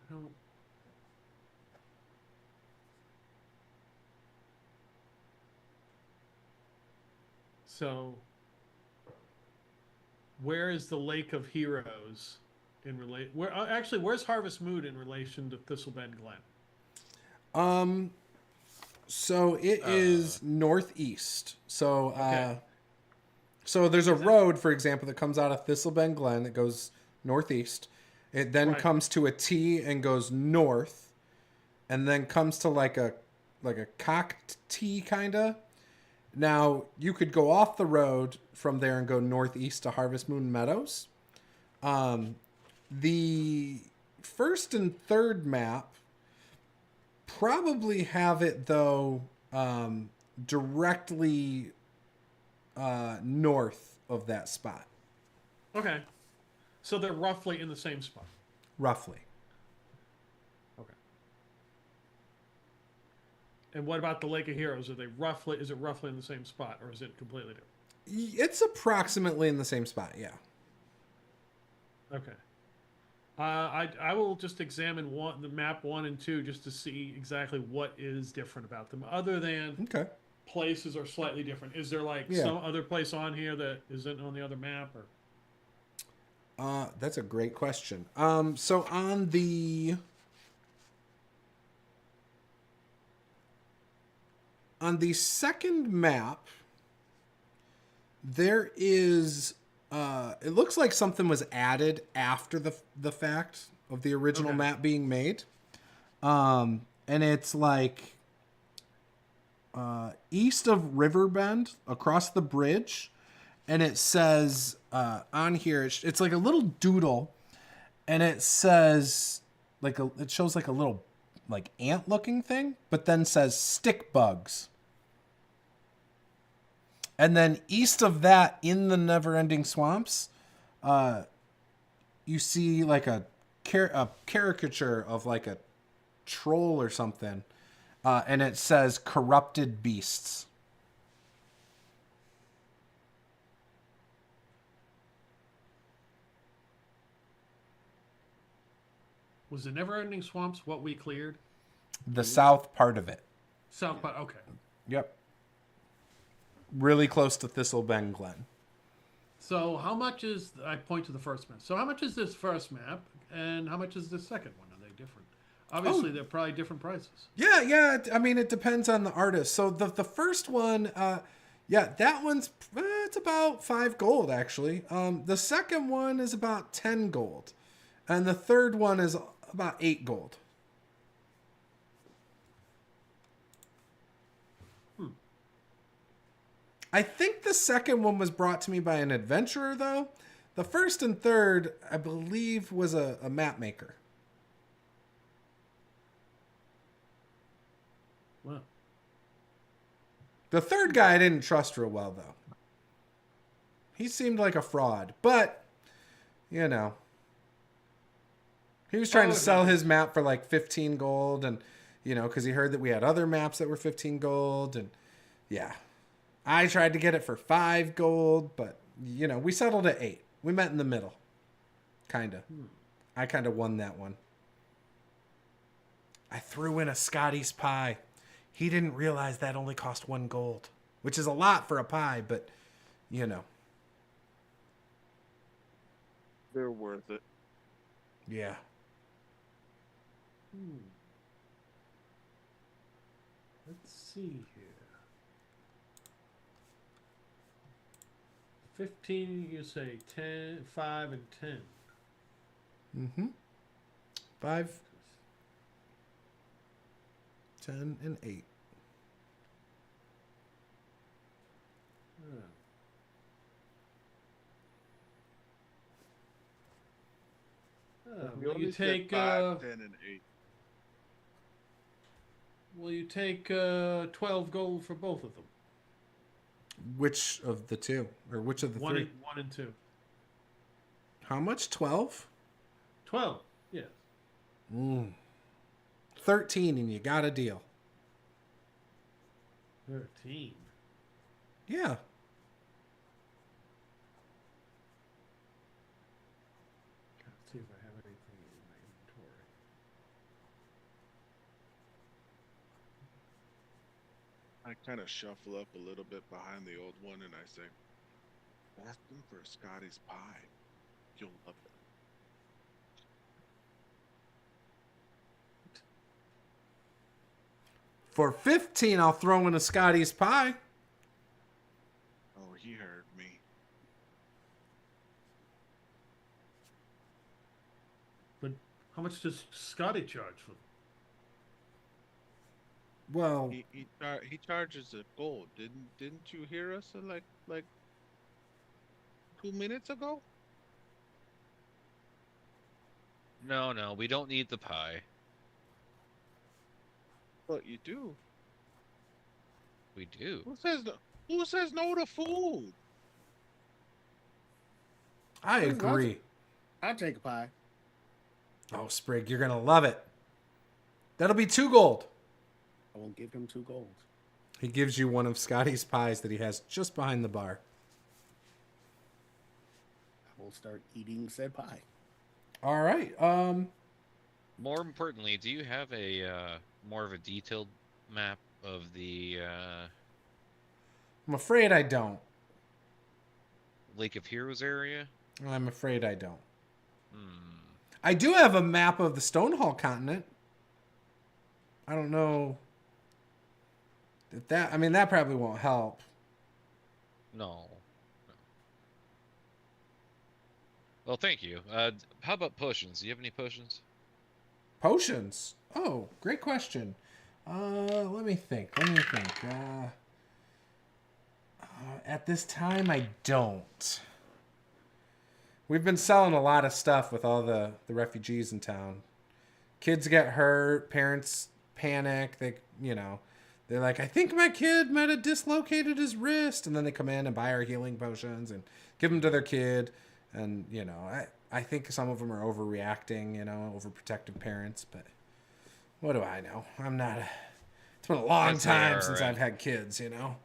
don't- So, where is the Lake of Heroes in relate? Where actually, where's Harvest Moon in relation to Thistlebend Glen? So it is northeast. So Okay. so there's a road, for example, that comes out of Thistlebend Glen that goes northeast. It then Right. comes to a T and goes north, and then comes to like a cock T kinda. Now you could go off the road from there and go northeast to Harvest Moon Meadows. The first and third map probably have it though directly north of that spot, Okay. So they're roughly in the same spot. roughly. Okay. And what about the Lake of Heroes? Is it roughly in the same spot, or is it completely different? It's approximately in the same spot, yeah. Okay. I will just examine the map 1 and 2 just to see exactly what is different about them, other than Okay. places are slightly different. Is there like Yeah. some other place on here that isn't on the other map, or? That's a great question. So on the second map, there is it looks like something was added after the fact of the original Okay. map being made. And it's like east of Riverbend, across the bridge, and it says on here it's like a little doodle, and it says it shows like a little like ant looking thing, but then says stick bugs. And then east of that, in the Neverending Swamps, you see like a caricature of like a troll or something, and it says corrupted beasts. Was the Neverending Swamps what we cleared? The south part of it. South part. Okay. Yep. Really close to Thistlebend Glen. So how much is? I point to the first map. So how much is this first map, and how much is the second one? Are they different? Obviously, they're probably different prices. Yeah. I mean, it depends on the artist. So the first one, that one's it's about 5 gold actually. The second one is about 10 gold, and the third one is about 8 gold. I think the second one was brought to me by an adventurer, though. The first and third, I believe, was a map maker. Wow. The third guy I didn't trust real well, though. He seemed like a fraud, but, you know. He was trying to sell his map for like 15 gold, and, you know, because he heard that we had other maps that were 15 gold, and, yeah. I tried to get it for 5 gold, but, you know, we settled at 8. We met in the middle. Kind of. I kind of won that one. I threw in a Scotty's pie. He didn't realize that only cost 1 gold, which is a lot for a pie, but, you know. They're worth it. Yeah. Let's see here. 15, you say 10, 5, and 10. Mm-hmm. 5, 10, and 8. We Will only you said take 5, 10, and 8. will you take 12 gold for both of them? Which of the two? Or which of the 3? 1 and 2. How much? 12? 12, yes. 13, and you got a deal. 13. Yeah. Let's see if I have anything in my inventory. I kind of shuffle up a little bit behind the old one and I say, ask them for a Scotty's pie. You'll love it. For 15, I'll throw in a Scotty's pie. Oh, he heard me. But how much does Scotty charge for them? Well, He charges a gold. Didn't you hear us like 2 minutes ago? No, we don't need the pie. But you do. We do. Who says no? Who says no to food? I agree. I'll take a pie. Oh, Sprig, you're going to love it. That'll be 2 gold. I will give him 2 gold. He gives you one of Scotty's pies that he has just behind the bar. I will start eating said pie. All right. More importantly, do you have a more of a detailed map of the I'm afraid I don't. Lake of Heroes area? I'm afraid I don't. Hmm. I do have a map of the Stonehall continent. I don't know if that... I mean, that probably won't help. No. Well, thank you. How about potions? Do you have any potions? Potions? Oh, great question. Let me think. At this time, I don't. We've been selling a lot of stuff with all the refugees in town. Kids get hurt, parents panic. They're like, I think my kid might have dislocated his wrist. And then they come in and buy our healing potions and give them to their kid. And, I think some of them are overreacting, overprotective parents. But, What do I know? I'm not. It's been a long As they time are, since right? I've had kids, you know?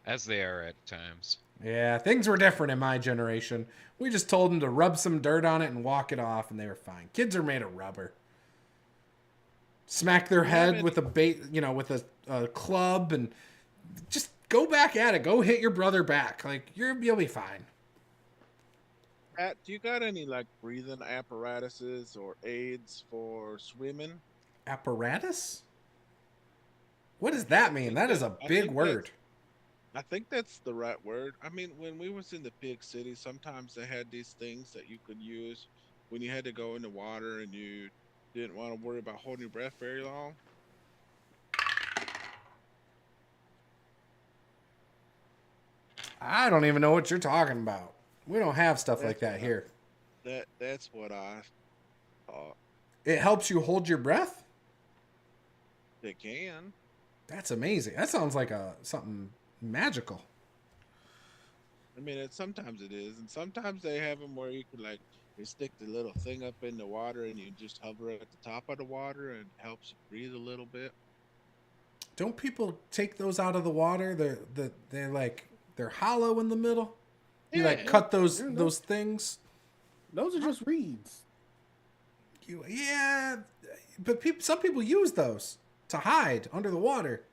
As they are at times. Yeah, things were different in my generation. We just told them to rub some dirt on it and walk it off, and they were fine. Kids are made of rubber. Smack their head with a with a club, and just go back at it. Go hit your brother back. Like you'll be fine. Pat, do you got any like breathing apparatuses or aids for swimming? Apparatus? What does that mean? That is a big word. I think that's the right word. I mean, when we was in the big city, sometimes they had these things that you could use when you had to go in the water and you didn't want to worry about holding your breath very long. I don't even know what you're talking about. We don't have stuff like that here. That's what I thought. It helps you hold your breath? They can. That's amazing. That sounds like something magical. I mean, sometimes it is, and sometimes they have them where you could like they stick the little thing up in the water and you just hover at the top of the water and it helps you breathe a little bit. Don't people take those out of the water? They're hollow in the middle. You like cut those things. Those are just reeds. Yeah, but some people use those to hide under the water.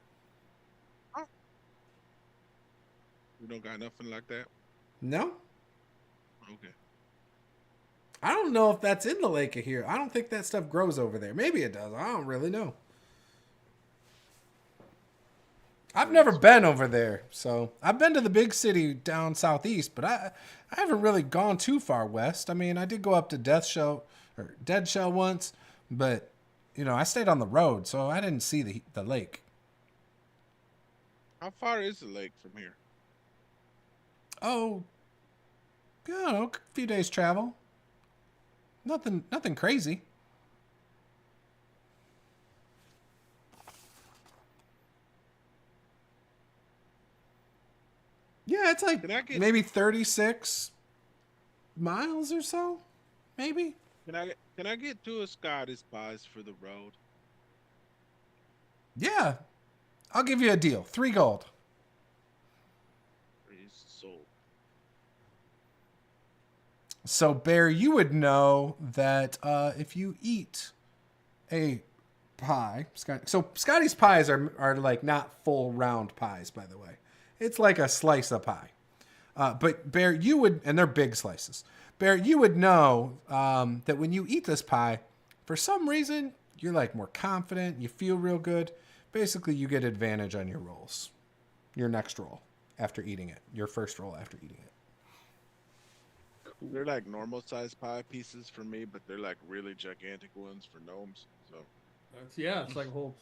We don't got nothing like that. No, Okay. I don't know if that's in the lake of here. I don't think that stuff grows over there. Maybe it does. I don't really know. I've never been over there, so I've been to the big city down southeast, but I haven't really gone too far west. I mean, I did go up to Dead Shell once, but I stayed on the road, so I didn't see the lake. How far is the lake from here? Oh, a few days travel. Nothing crazy. Yeah, it's like maybe 36 miles or so, maybe. Can I get 2 Scottish pies for the road? Yeah, I'll give you a deal. 3 gold. Sold. So, Bear, you would know that if you eat a pie, so Scotty's pies are like not full round pies, by the way. It's like a slice of pie. But Bear, you would, and they're big slices. Bear, you would know that when you eat this pie, for some reason, you're like more confident. You feel real good. Basically, you get advantage on your rolls. Your next roll after eating it. Your first roll after eating it. They're like normal sized pie pieces for me, but they're like really gigantic ones for gnomes. So It's like a whole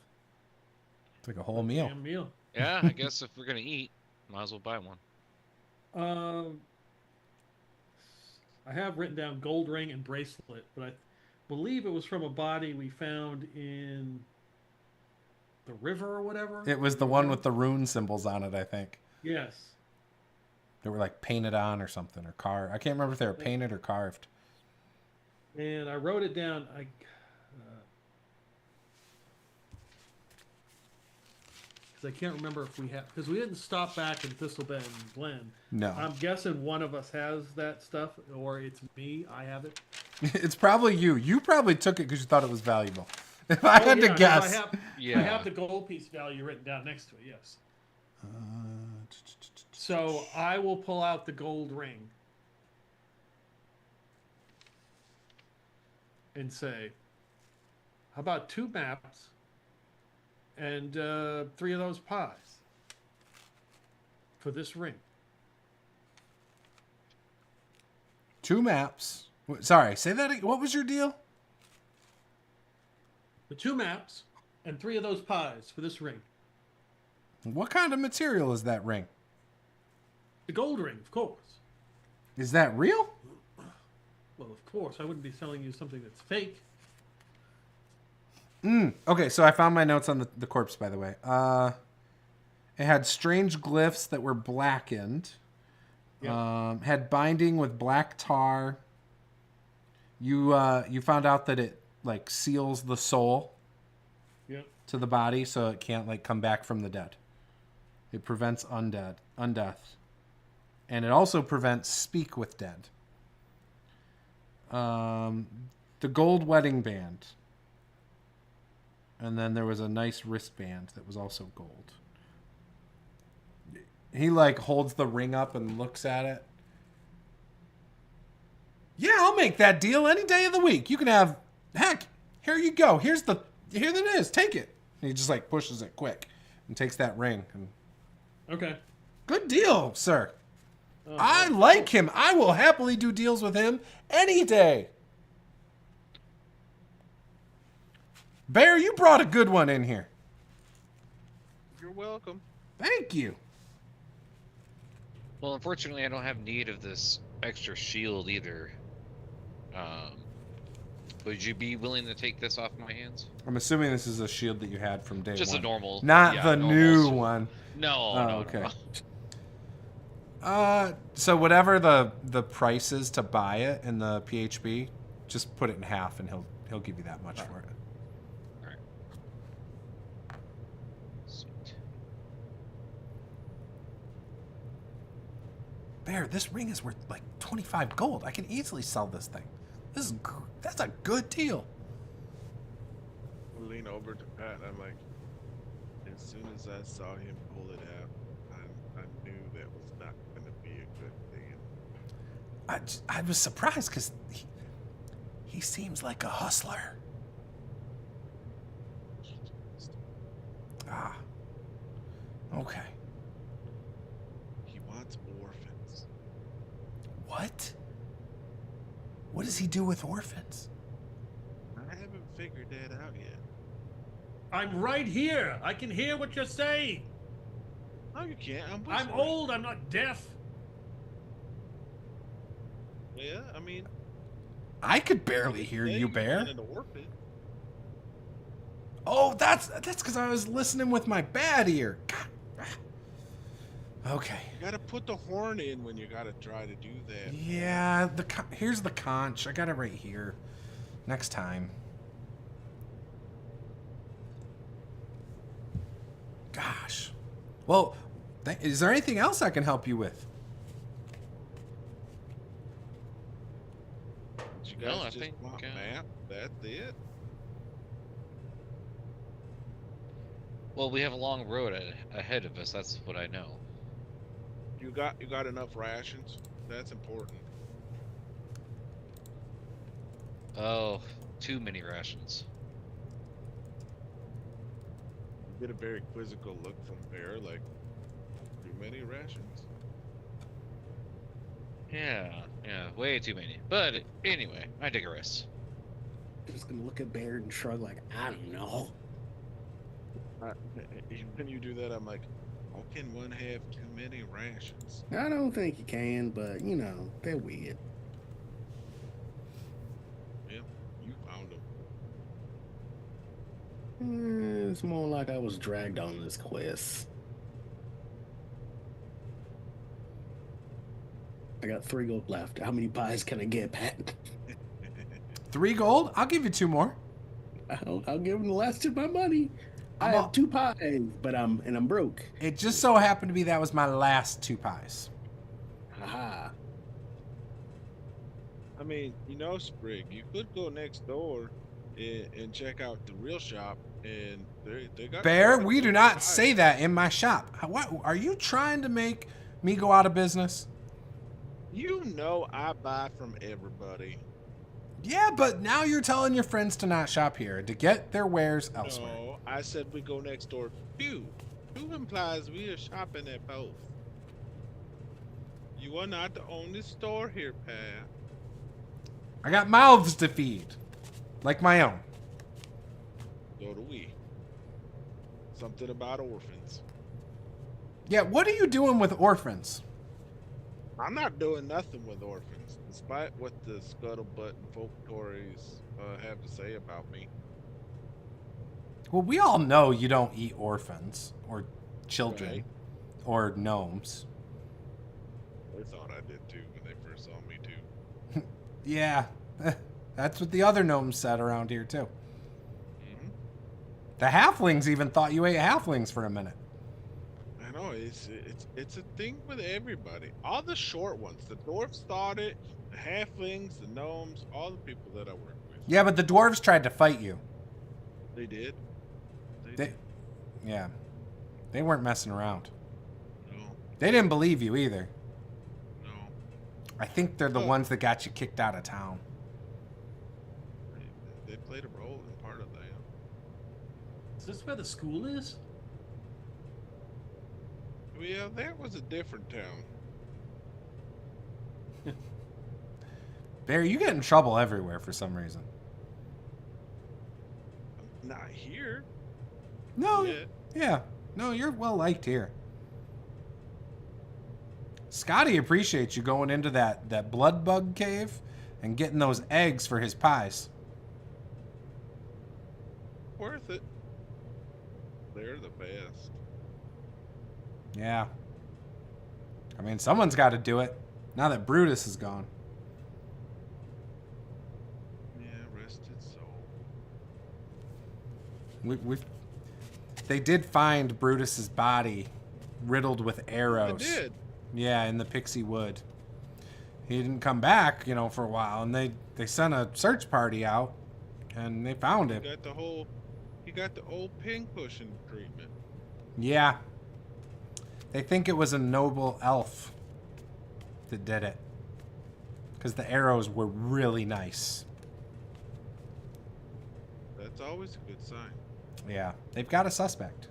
It's like a whole meal. damn meal. Yeah, I guess if we're gonna eat, might as well buy one. I have written down gold ring and bracelet, but I believe it was from a body we found in the river or whatever. It was the one with the rune symbols on it, I think. Yes. They were like painted on or something, or carved. I can't remember if they were painted or carved. And I wrote it down. Because I can't remember if we have, because we didn't stop back in Thistlebend Glen. No. I'm guessing one of us has that stuff, or it's me. I have it. It's probably you. You probably took it because you thought it was valuable. If I had to guess. I have the gold piece value written down next to it, yes. So I will pull out the gold ring and say, how about 2 maps and 3 of those pies for this ring? 2 maps. Sorry, say that again. What was your deal? The 2 maps and 3 of those pies for this ring. What kind of material is that ring? The gold ring, of course. Is that real? Well, of course. I wouldn't be selling you something that's fake. Okay, so I found my notes on the corpse, by the way. It had strange glyphs that were blackened. Yep. Had binding with black tar. You found out that it like seals the soul. to the body so it can't like come back from the dead. It prevents undeath. And it also prevents speak with dead. The gold wedding band. And then there was a nice wristband that was also gold. He like holds the ring up and looks at it. Yeah, I'll make that deal any day of the week. You can have, heck, here you go. Here it is. Take it. And he just like pushes it quick and takes that ring. And Okay. good deal, sir. I like him. I will happily do deals with him any day. Bear, you brought a good one in here. You're welcome. Thank you. Well, unfortunately, I don't have need of this extra shield either. Would you be willing to take this off my hands? I'm assuming this is a shield that you had from day Just one. a normal. Not yeah, the normal new shield. one. No, Oh, no, okay. no. So whatever the price is to buy it in the PHB, just put it in half and he'll give you that much for it. Alright. Sweet. Bear, this ring is worth like 25 gold. I can easily sell this thing. That's a good deal. I lean over to Pat. I'm like, as soon as I saw him pull it out, I knew that was not going to be a good thing. I was surprised because he seems like a hustler. Ah. Okay. He wants orphans. What? What does he do with orphans? I haven't figured that out yet. I'm right here. I can hear what you're saying. No, you can't. I'm I'm whispering. old. I'm not deaf. Yeah, I mean, I could barely hear yeah, you, can Bear. find an orphan. Oh, that's because I was listening with my bad ear. God. Okay. You gotta put the horn in when you gotta try to do that. Yeah, here's the conch. I got it right here. Next time. Gosh. Well, is there anything else I can help you with? You No, guys I just think, want map. That's it. Well, we have a long road ahead of us. That's what I know. You got enough rations. That's important. Oh, too many rations. You get a very quizzical look from Bear, like, too many rations. Yeah, way too many. But anyway, I digress. Just gonna look at Bear and shrug like, I don't know. When you do that, I'm like, how can one have too many rations? I don't think you can, but you know, they're weird. Yeah, you found them. It's more like I was dragged on this quest. I got 3 gold left. How many pies can I get, Pat? 3 gold? I'll give you 2 more. I'll give him the last of my money. I have 2 pies, but I'm broke. It just so happened to be that was my last 2 pies. Haha. I mean, you know, Sprig, you could go next door and check out the real shop, and they got. Bear, quite a we do few not pies. say that in my shop. What are you trying to make me go out of business? You know, I buy from everybody. Yeah, but now you're telling your friends to not shop here, to get their wares elsewhere. No, I said we go next door. Two implies we are shopping at both. You are not the only store here, Pat. I got mouths to feed, like my own. So do we. Something about orphans. Yeah, what are you doing with orphans? I'm not doing nothing with orphans, despite what the scuttlebutt and folk Tories have to say about me. Well, we all know you don't eat orphans or children Right. or gnomes. They thought I did too when they first saw me too. Yeah, that's what the other gnomes said around here too. Mm-hmm. The halflings even thought you ate halflings for a minute. I know it's a thing with everybody. All the short ones, the dwarves thought it, the halflings, the gnomes, all the people that I work with. Yeah, but the dwarves tried to fight you. They did. Yeah. They weren't messing around. No, They didn't believe you either. no. I think they're the Oh. ones that got you kicked out of town. They played a role in part of that. Is this where the school is? Well, that was a different town. Barry, you get in trouble everywhere for some reason. Not here. No, Yet. yeah. No, you're well liked here. Scotty appreciates you going into that blood bug cave and getting those eggs for his pies. Worth it. They're the best. Yeah. I mean, someone's got to do it now that Brutus is gone. Yeah, rested soul. They did find Brutus's body riddled with arrows. They did. Yeah, in the Pixie wood. He didn't come back, for a while, and they sent a search party out, and they found him. He got the old pin cushion treatment. Yeah. They think it was a noble elf that did it. Because the arrows were really nice. That's always a good sign. Yeah, they've got a suspect.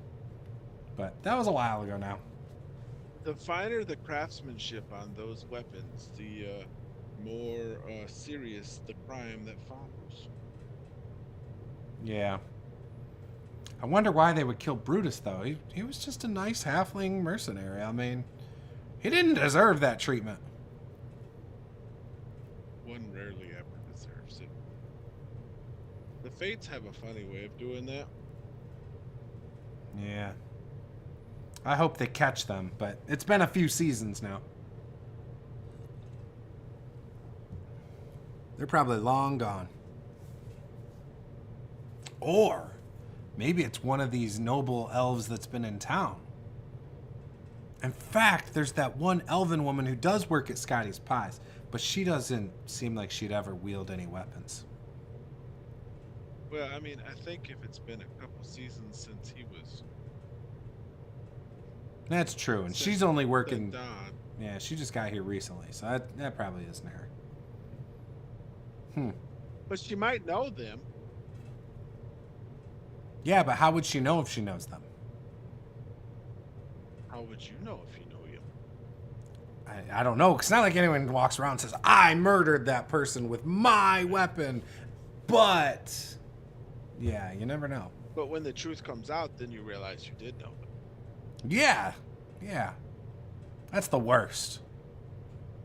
But that was a while ago now. The finer the craftsmanship on those weapons, the more serious the crime that follows. Yeah. I wonder why they would kill Brutus, though. He was just a nice halfling mercenary. I mean, he didn't deserve that treatment. One rarely ever deserves it. The Fates have a funny way of doing that. Yeah. I hope they catch them, but it's been a few seasons now. They're probably long gone. Or maybe it's one of these noble elves that's been in town. In fact, there's that one elven woman who does work at Scotty's Pies, but she doesn't seem like she'd ever wield any weapons. Well, I mean, I think if it's been a couple seasons since he was That's true, and since she's only they working... died, Yeah, she just got here recently, so that probably isn't her. but she might know them. Yeah, but how would she know if she knows them? How would you know if you know him? I don't know, because it's not like anyone walks around and says, I murdered that person with my weapon, but... Yeah, you never know. But when the truth comes out, then you realize you did know them. Yeah. That's the worst.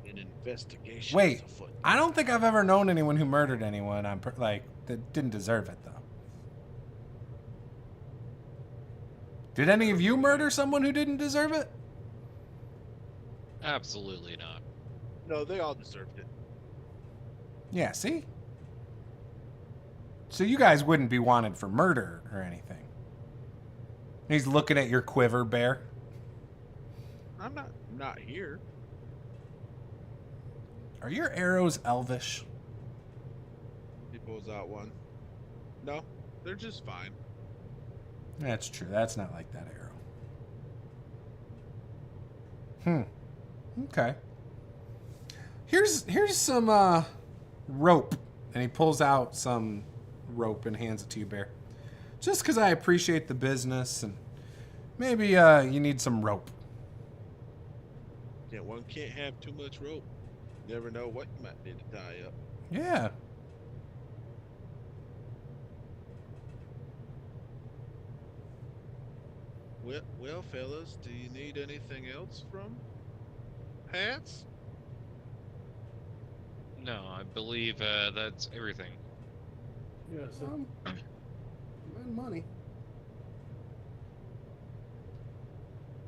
An investigation Wait, is afoot. I don't think I've ever known anyone who murdered anyone that didn't deserve it, though. Did any of you murder someone who didn't deserve it? Absolutely not. No, they all deserved it. Yeah, see? So you guys wouldn't be wanted for murder or anything. He's looking at your quiver, Bear. I'm not here. Are your arrows elvish? He pulls out one. No, they're just fine. That's true. That's not like that arrow. Okay. Here's some rope. And he pulls out some rope and hands it to you, Bear. Just because I appreciate the business and maybe you need some rope. Yeah, one can't have too much rope. Never know what you might need to tie up. Yeah. Well, fellas, do you need anything else from Hats? No, I believe that's everything. Yeah, so Money.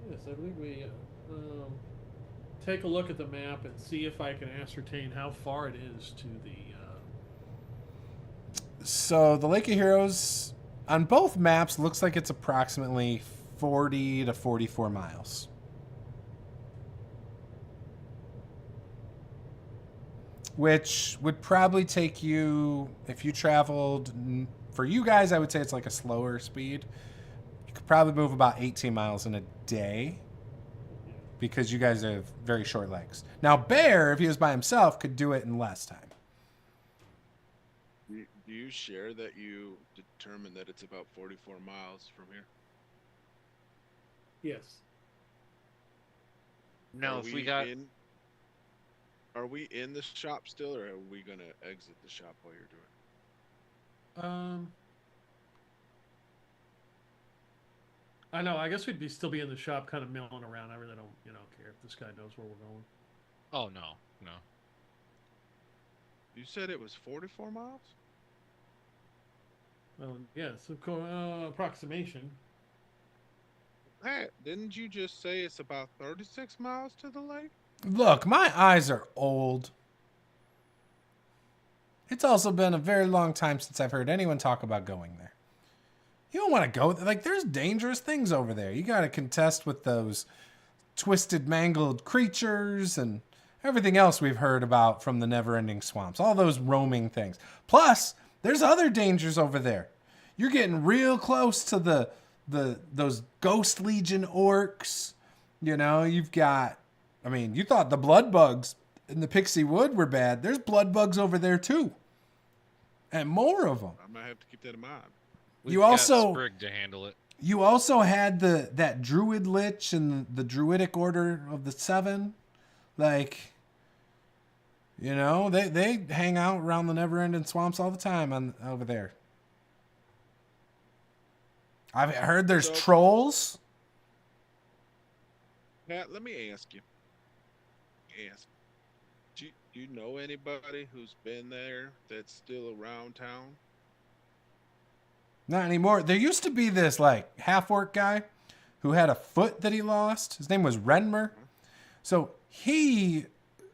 yes, I believe we take a look at the map and see if I can ascertain how far it is to the. So the Lake of Heroes, on both maps, looks like it's approximately 40 to 44 miles. Which would probably take you, if you traveled, for you guys, I would say it's like a slower speed. You could probably move about 18 miles in a day because you guys have very short legs. Now, Bear, if he was by himself, could do it in less time. Do you share that you determined that it's about 44 miles from here? Yes. No, Are if we got Are we in the shop still, or are we gonna exit the shop while you're doing I know. I guess we'd still be in the shop, kind of milling around. I really don't, care if this guy knows where we're going. Oh no. it? You said it was 44 miles? Well, yes, approximation. Hey, didn't you just say it's about 36 miles to the lake? Look, my eyes are old. It's also been a very long time since I've heard anyone talk about going there. You don't want to go there. Like, there's dangerous things over there. You got to contest with those twisted, mangled creatures and everything else we've heard about from the Neverending Swamps. All those roaming things. Plus, there's other dangers over there. You're getting real close to those Ghost Legion orcs. You've got... I mean, you thought the blood bugs in the Pixie Wood were bad. There's blood bugs over there, too. And more of them. I might have to keep that in mind. We've You got also- Sprig to handle it. You also had that Druid Lich and the Druidic Order of the Seven. Like, they hang out around the Neverending Swamps all the time over there. I've heard there's So- trolls. Pat, let me ask you. Do you know anybody who's been there that's still around town? Not anymore. There used to be this like half-orc guy who had a foot that he lost. His name was Renmer. So he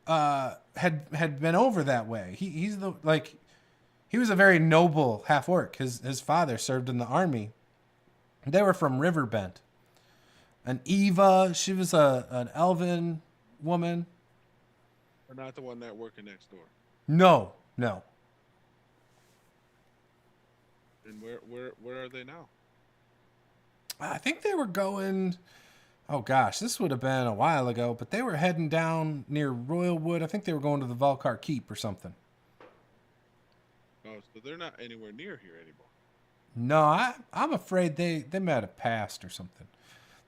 had been over that way. He was a very noble half-orc. His father served in the army. They were from Riverbend. And Eva, she was an elven woman. Or not the one that working next door? No. And where are they now? I think they were going... Oh, gosh, this would have been a while ago, but they were heading down near Royalwood. I think they were going to the Vaulkar Keep or something. Oh, so they're not anywhere near here anymore. No, I'm afraid they might have passed or something.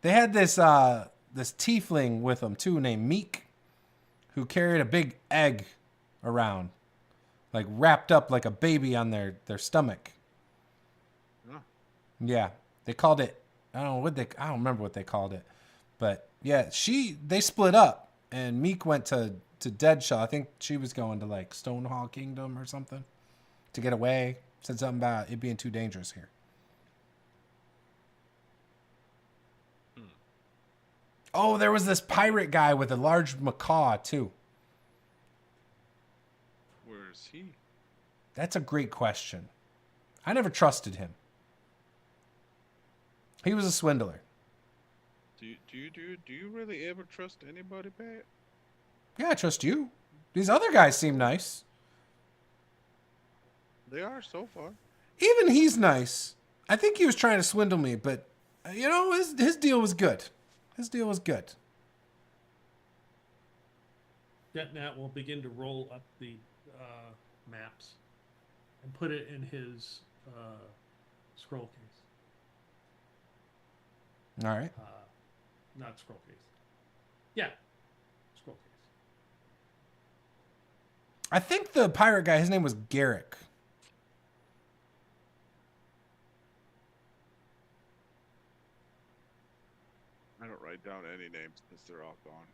They had this tiefling with them, too, named Meek, who carried a big egg around, like wrapped up like a baby on their stomach. Oh. Yeah, they called it... I don't remember what they called it. But yeah, they split up, and Meek went to Deadshell. I think she was going to like Stonehall Kingdom or something to get away. Said something about it being too dangerous here. Oh, there was this pirate guy with a large macaw too. Where is he? That's a great question. I never trusted him. He was a swindler. Do you really ever trust anybody, Pat? Yeah, I trust you. These other guys seem nice. They are so far. Even he's nice. I think he was trying to swindle me, but his deal was good. His deal was good. Detnat will begin to roll up the maps and put it in his scroll case. All right. Not scroll case. Yeah, scroll case. I think the pirate guy, his name was Garrick. I don't write down any names since they're all gone.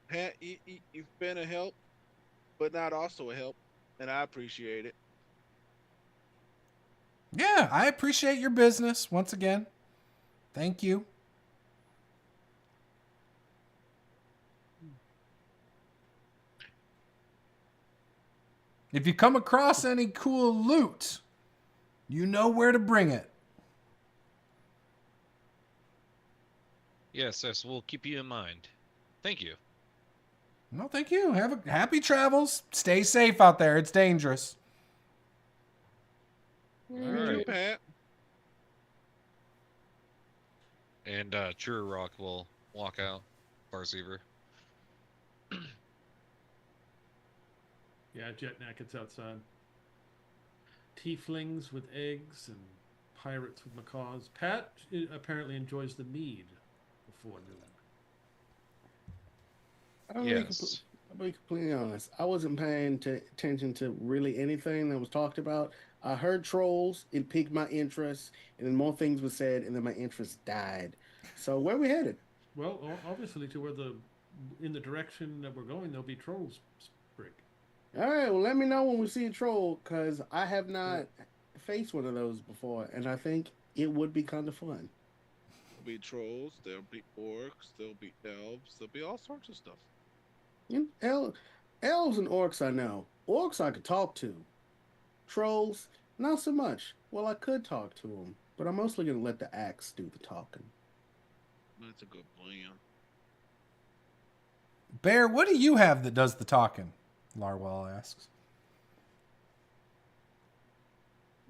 Pat, you've been a help, but not also a help, and I appreciate it. Yeah, I appreciate your business once again. Thank you. If you come across any cool loot, You know where to bring it. Yes, yes, we'll keep you in mind. Thank you. No, thank you. Have a happy travels. Stay safe out there. It's dangerous. You All too, right. Pat. And True Rock will walk out, Farseever. Yeah, Jet Nacket's outside. Tieflings with eggs and pirates with macaws. Pat apparently enjoys the mead before noon. I'm Yes. I'll be completely honest. I wasn't paying attention to really anything that was talked about. I heard trolls, it piqued my interest, and then more things were said, and then my interest died. So where we headed? Well, obviously, in the direction that we're going, there'll be trolls. Sprig. All right, well, let me know when we see a troll, because I have not faced one of those before, and I think it would be kind of fun. There'll be trolls, there'll be orcs, there'll be elves, there'll be all sorts of stuff. Elves and orcs I know. Orcs I could talk to. Trolls, not so much. Well, I could talk to them, but I'm mostly going to let the axe do the talking. That's a good plan. Bear, what do you have that does the talking? Larwell asks.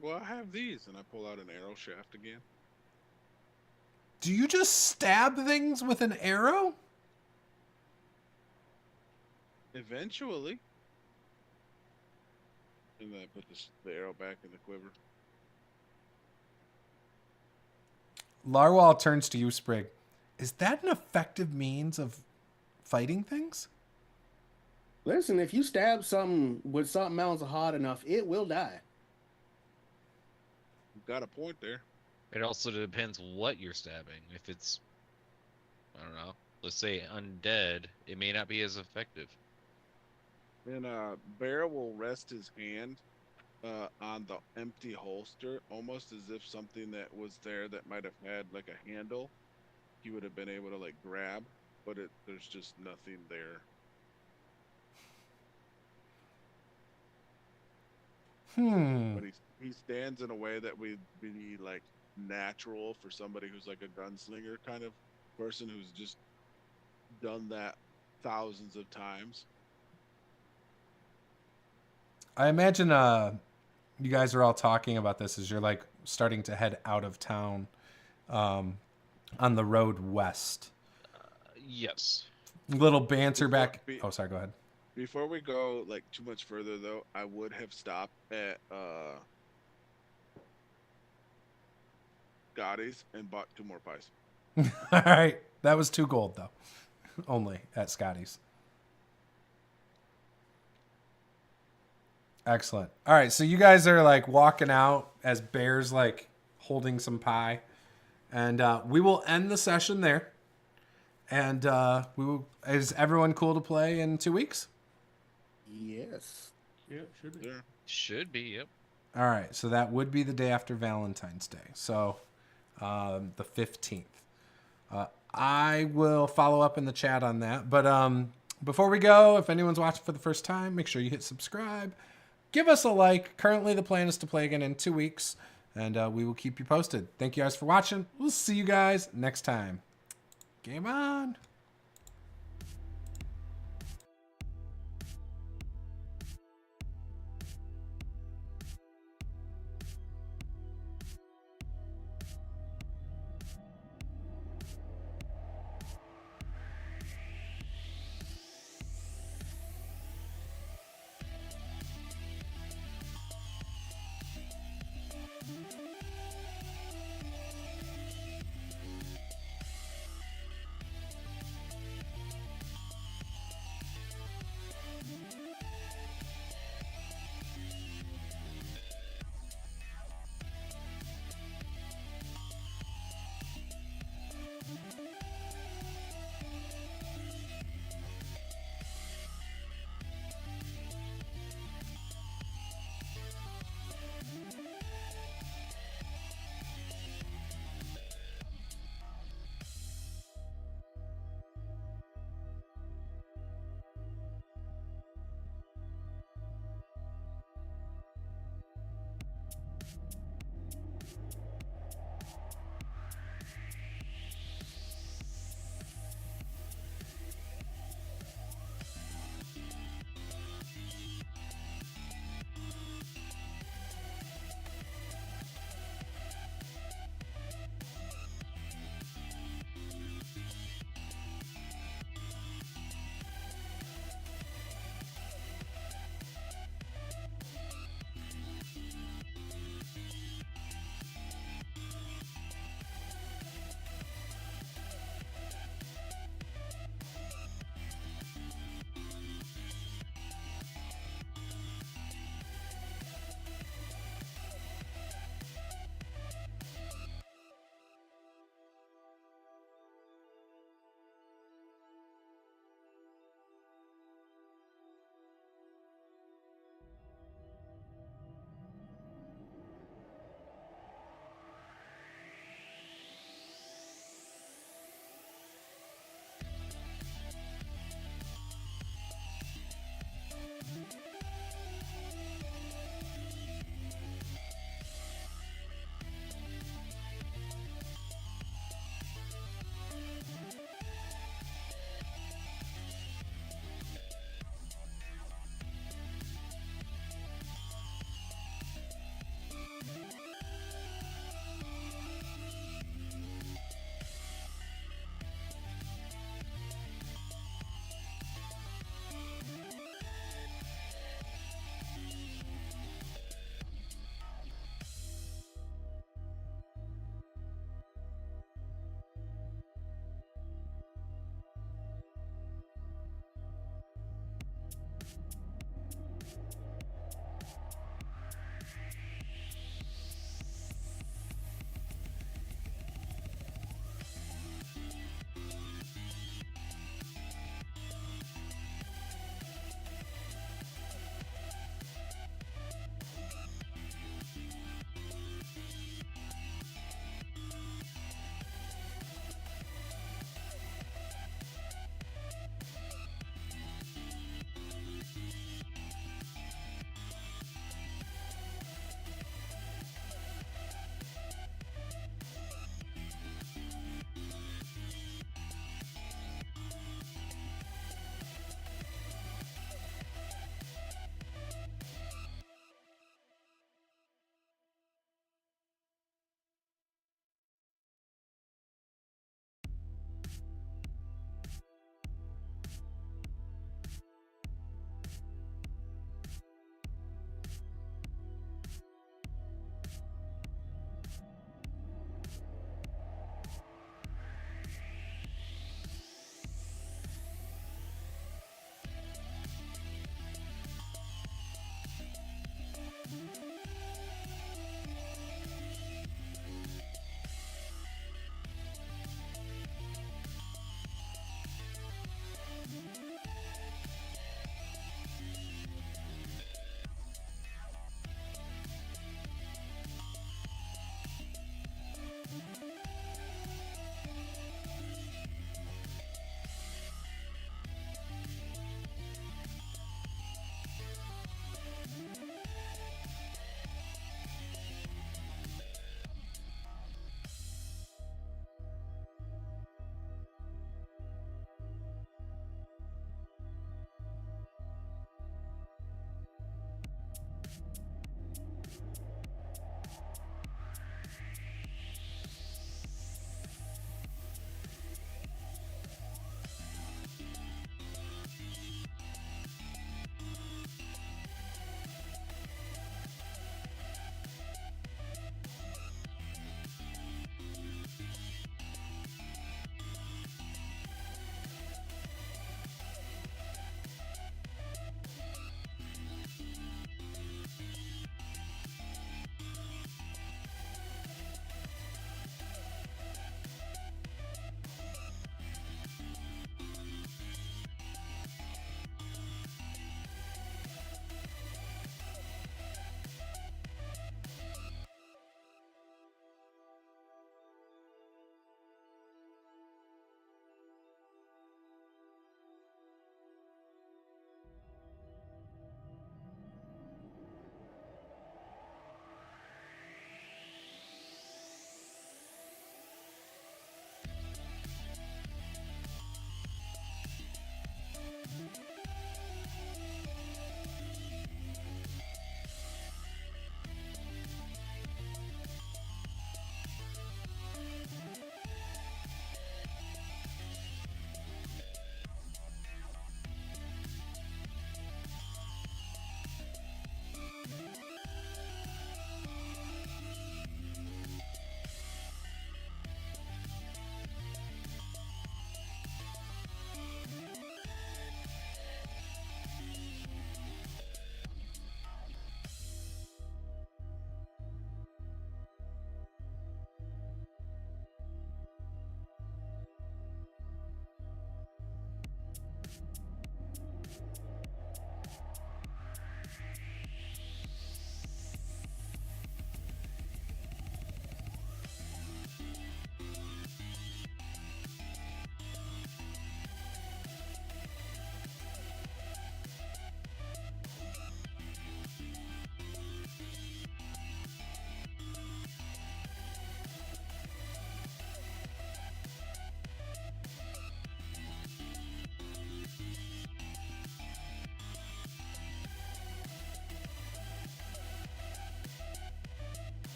Well, I have these, and I pull out an arrow shaft again. Do you just stab things with an arrow? Eventually. And then I put the arrow back in the quiver. Larwell turns to you, Sprig. Is that an effective means of fighting things? Listen, if you stab something with something else hard enough, it will die. You've got a point there. It also depends what you're stabbing. If it's, I don't know, let's say undead, it may not be as effective. And Bear will rest his hand on the empty holster, almost as if something that was there that might have had like a handle, he would have been able to like grab, but there's just nothing there. But he stands in a way that would be like natural for somebody who's like a gunslinger kind of person who's just done that thousands of times. I imagine you guys are all talking about this as you're like starting to head out of town on the road west. Yes. Little banter Before- back. Oh, sorry, go ahead. Before we go like too much further though, I would have stopped at Scotty's and bought 2 more pies. All right. That was 2 gold, though. Only at Scotty's. Excellent. All right. So you guys are like walking out as Bear's like holding some pie. And we will end the session there. And is everyone cool to play in 2 weeks? Yes. Yeah, should be. There. Should be, yep. All right. So that would be the day after Valentine's Day. So the 15th. I will follow up in the chat on that. But before we go, if anyone's watching for the first time, make sure you hit subscribe. Give us a like. Currently, the plan is to play again in 2 weeks. And we will keep you posted. Thank you guys for watching. We'll see you guys next time. Game on.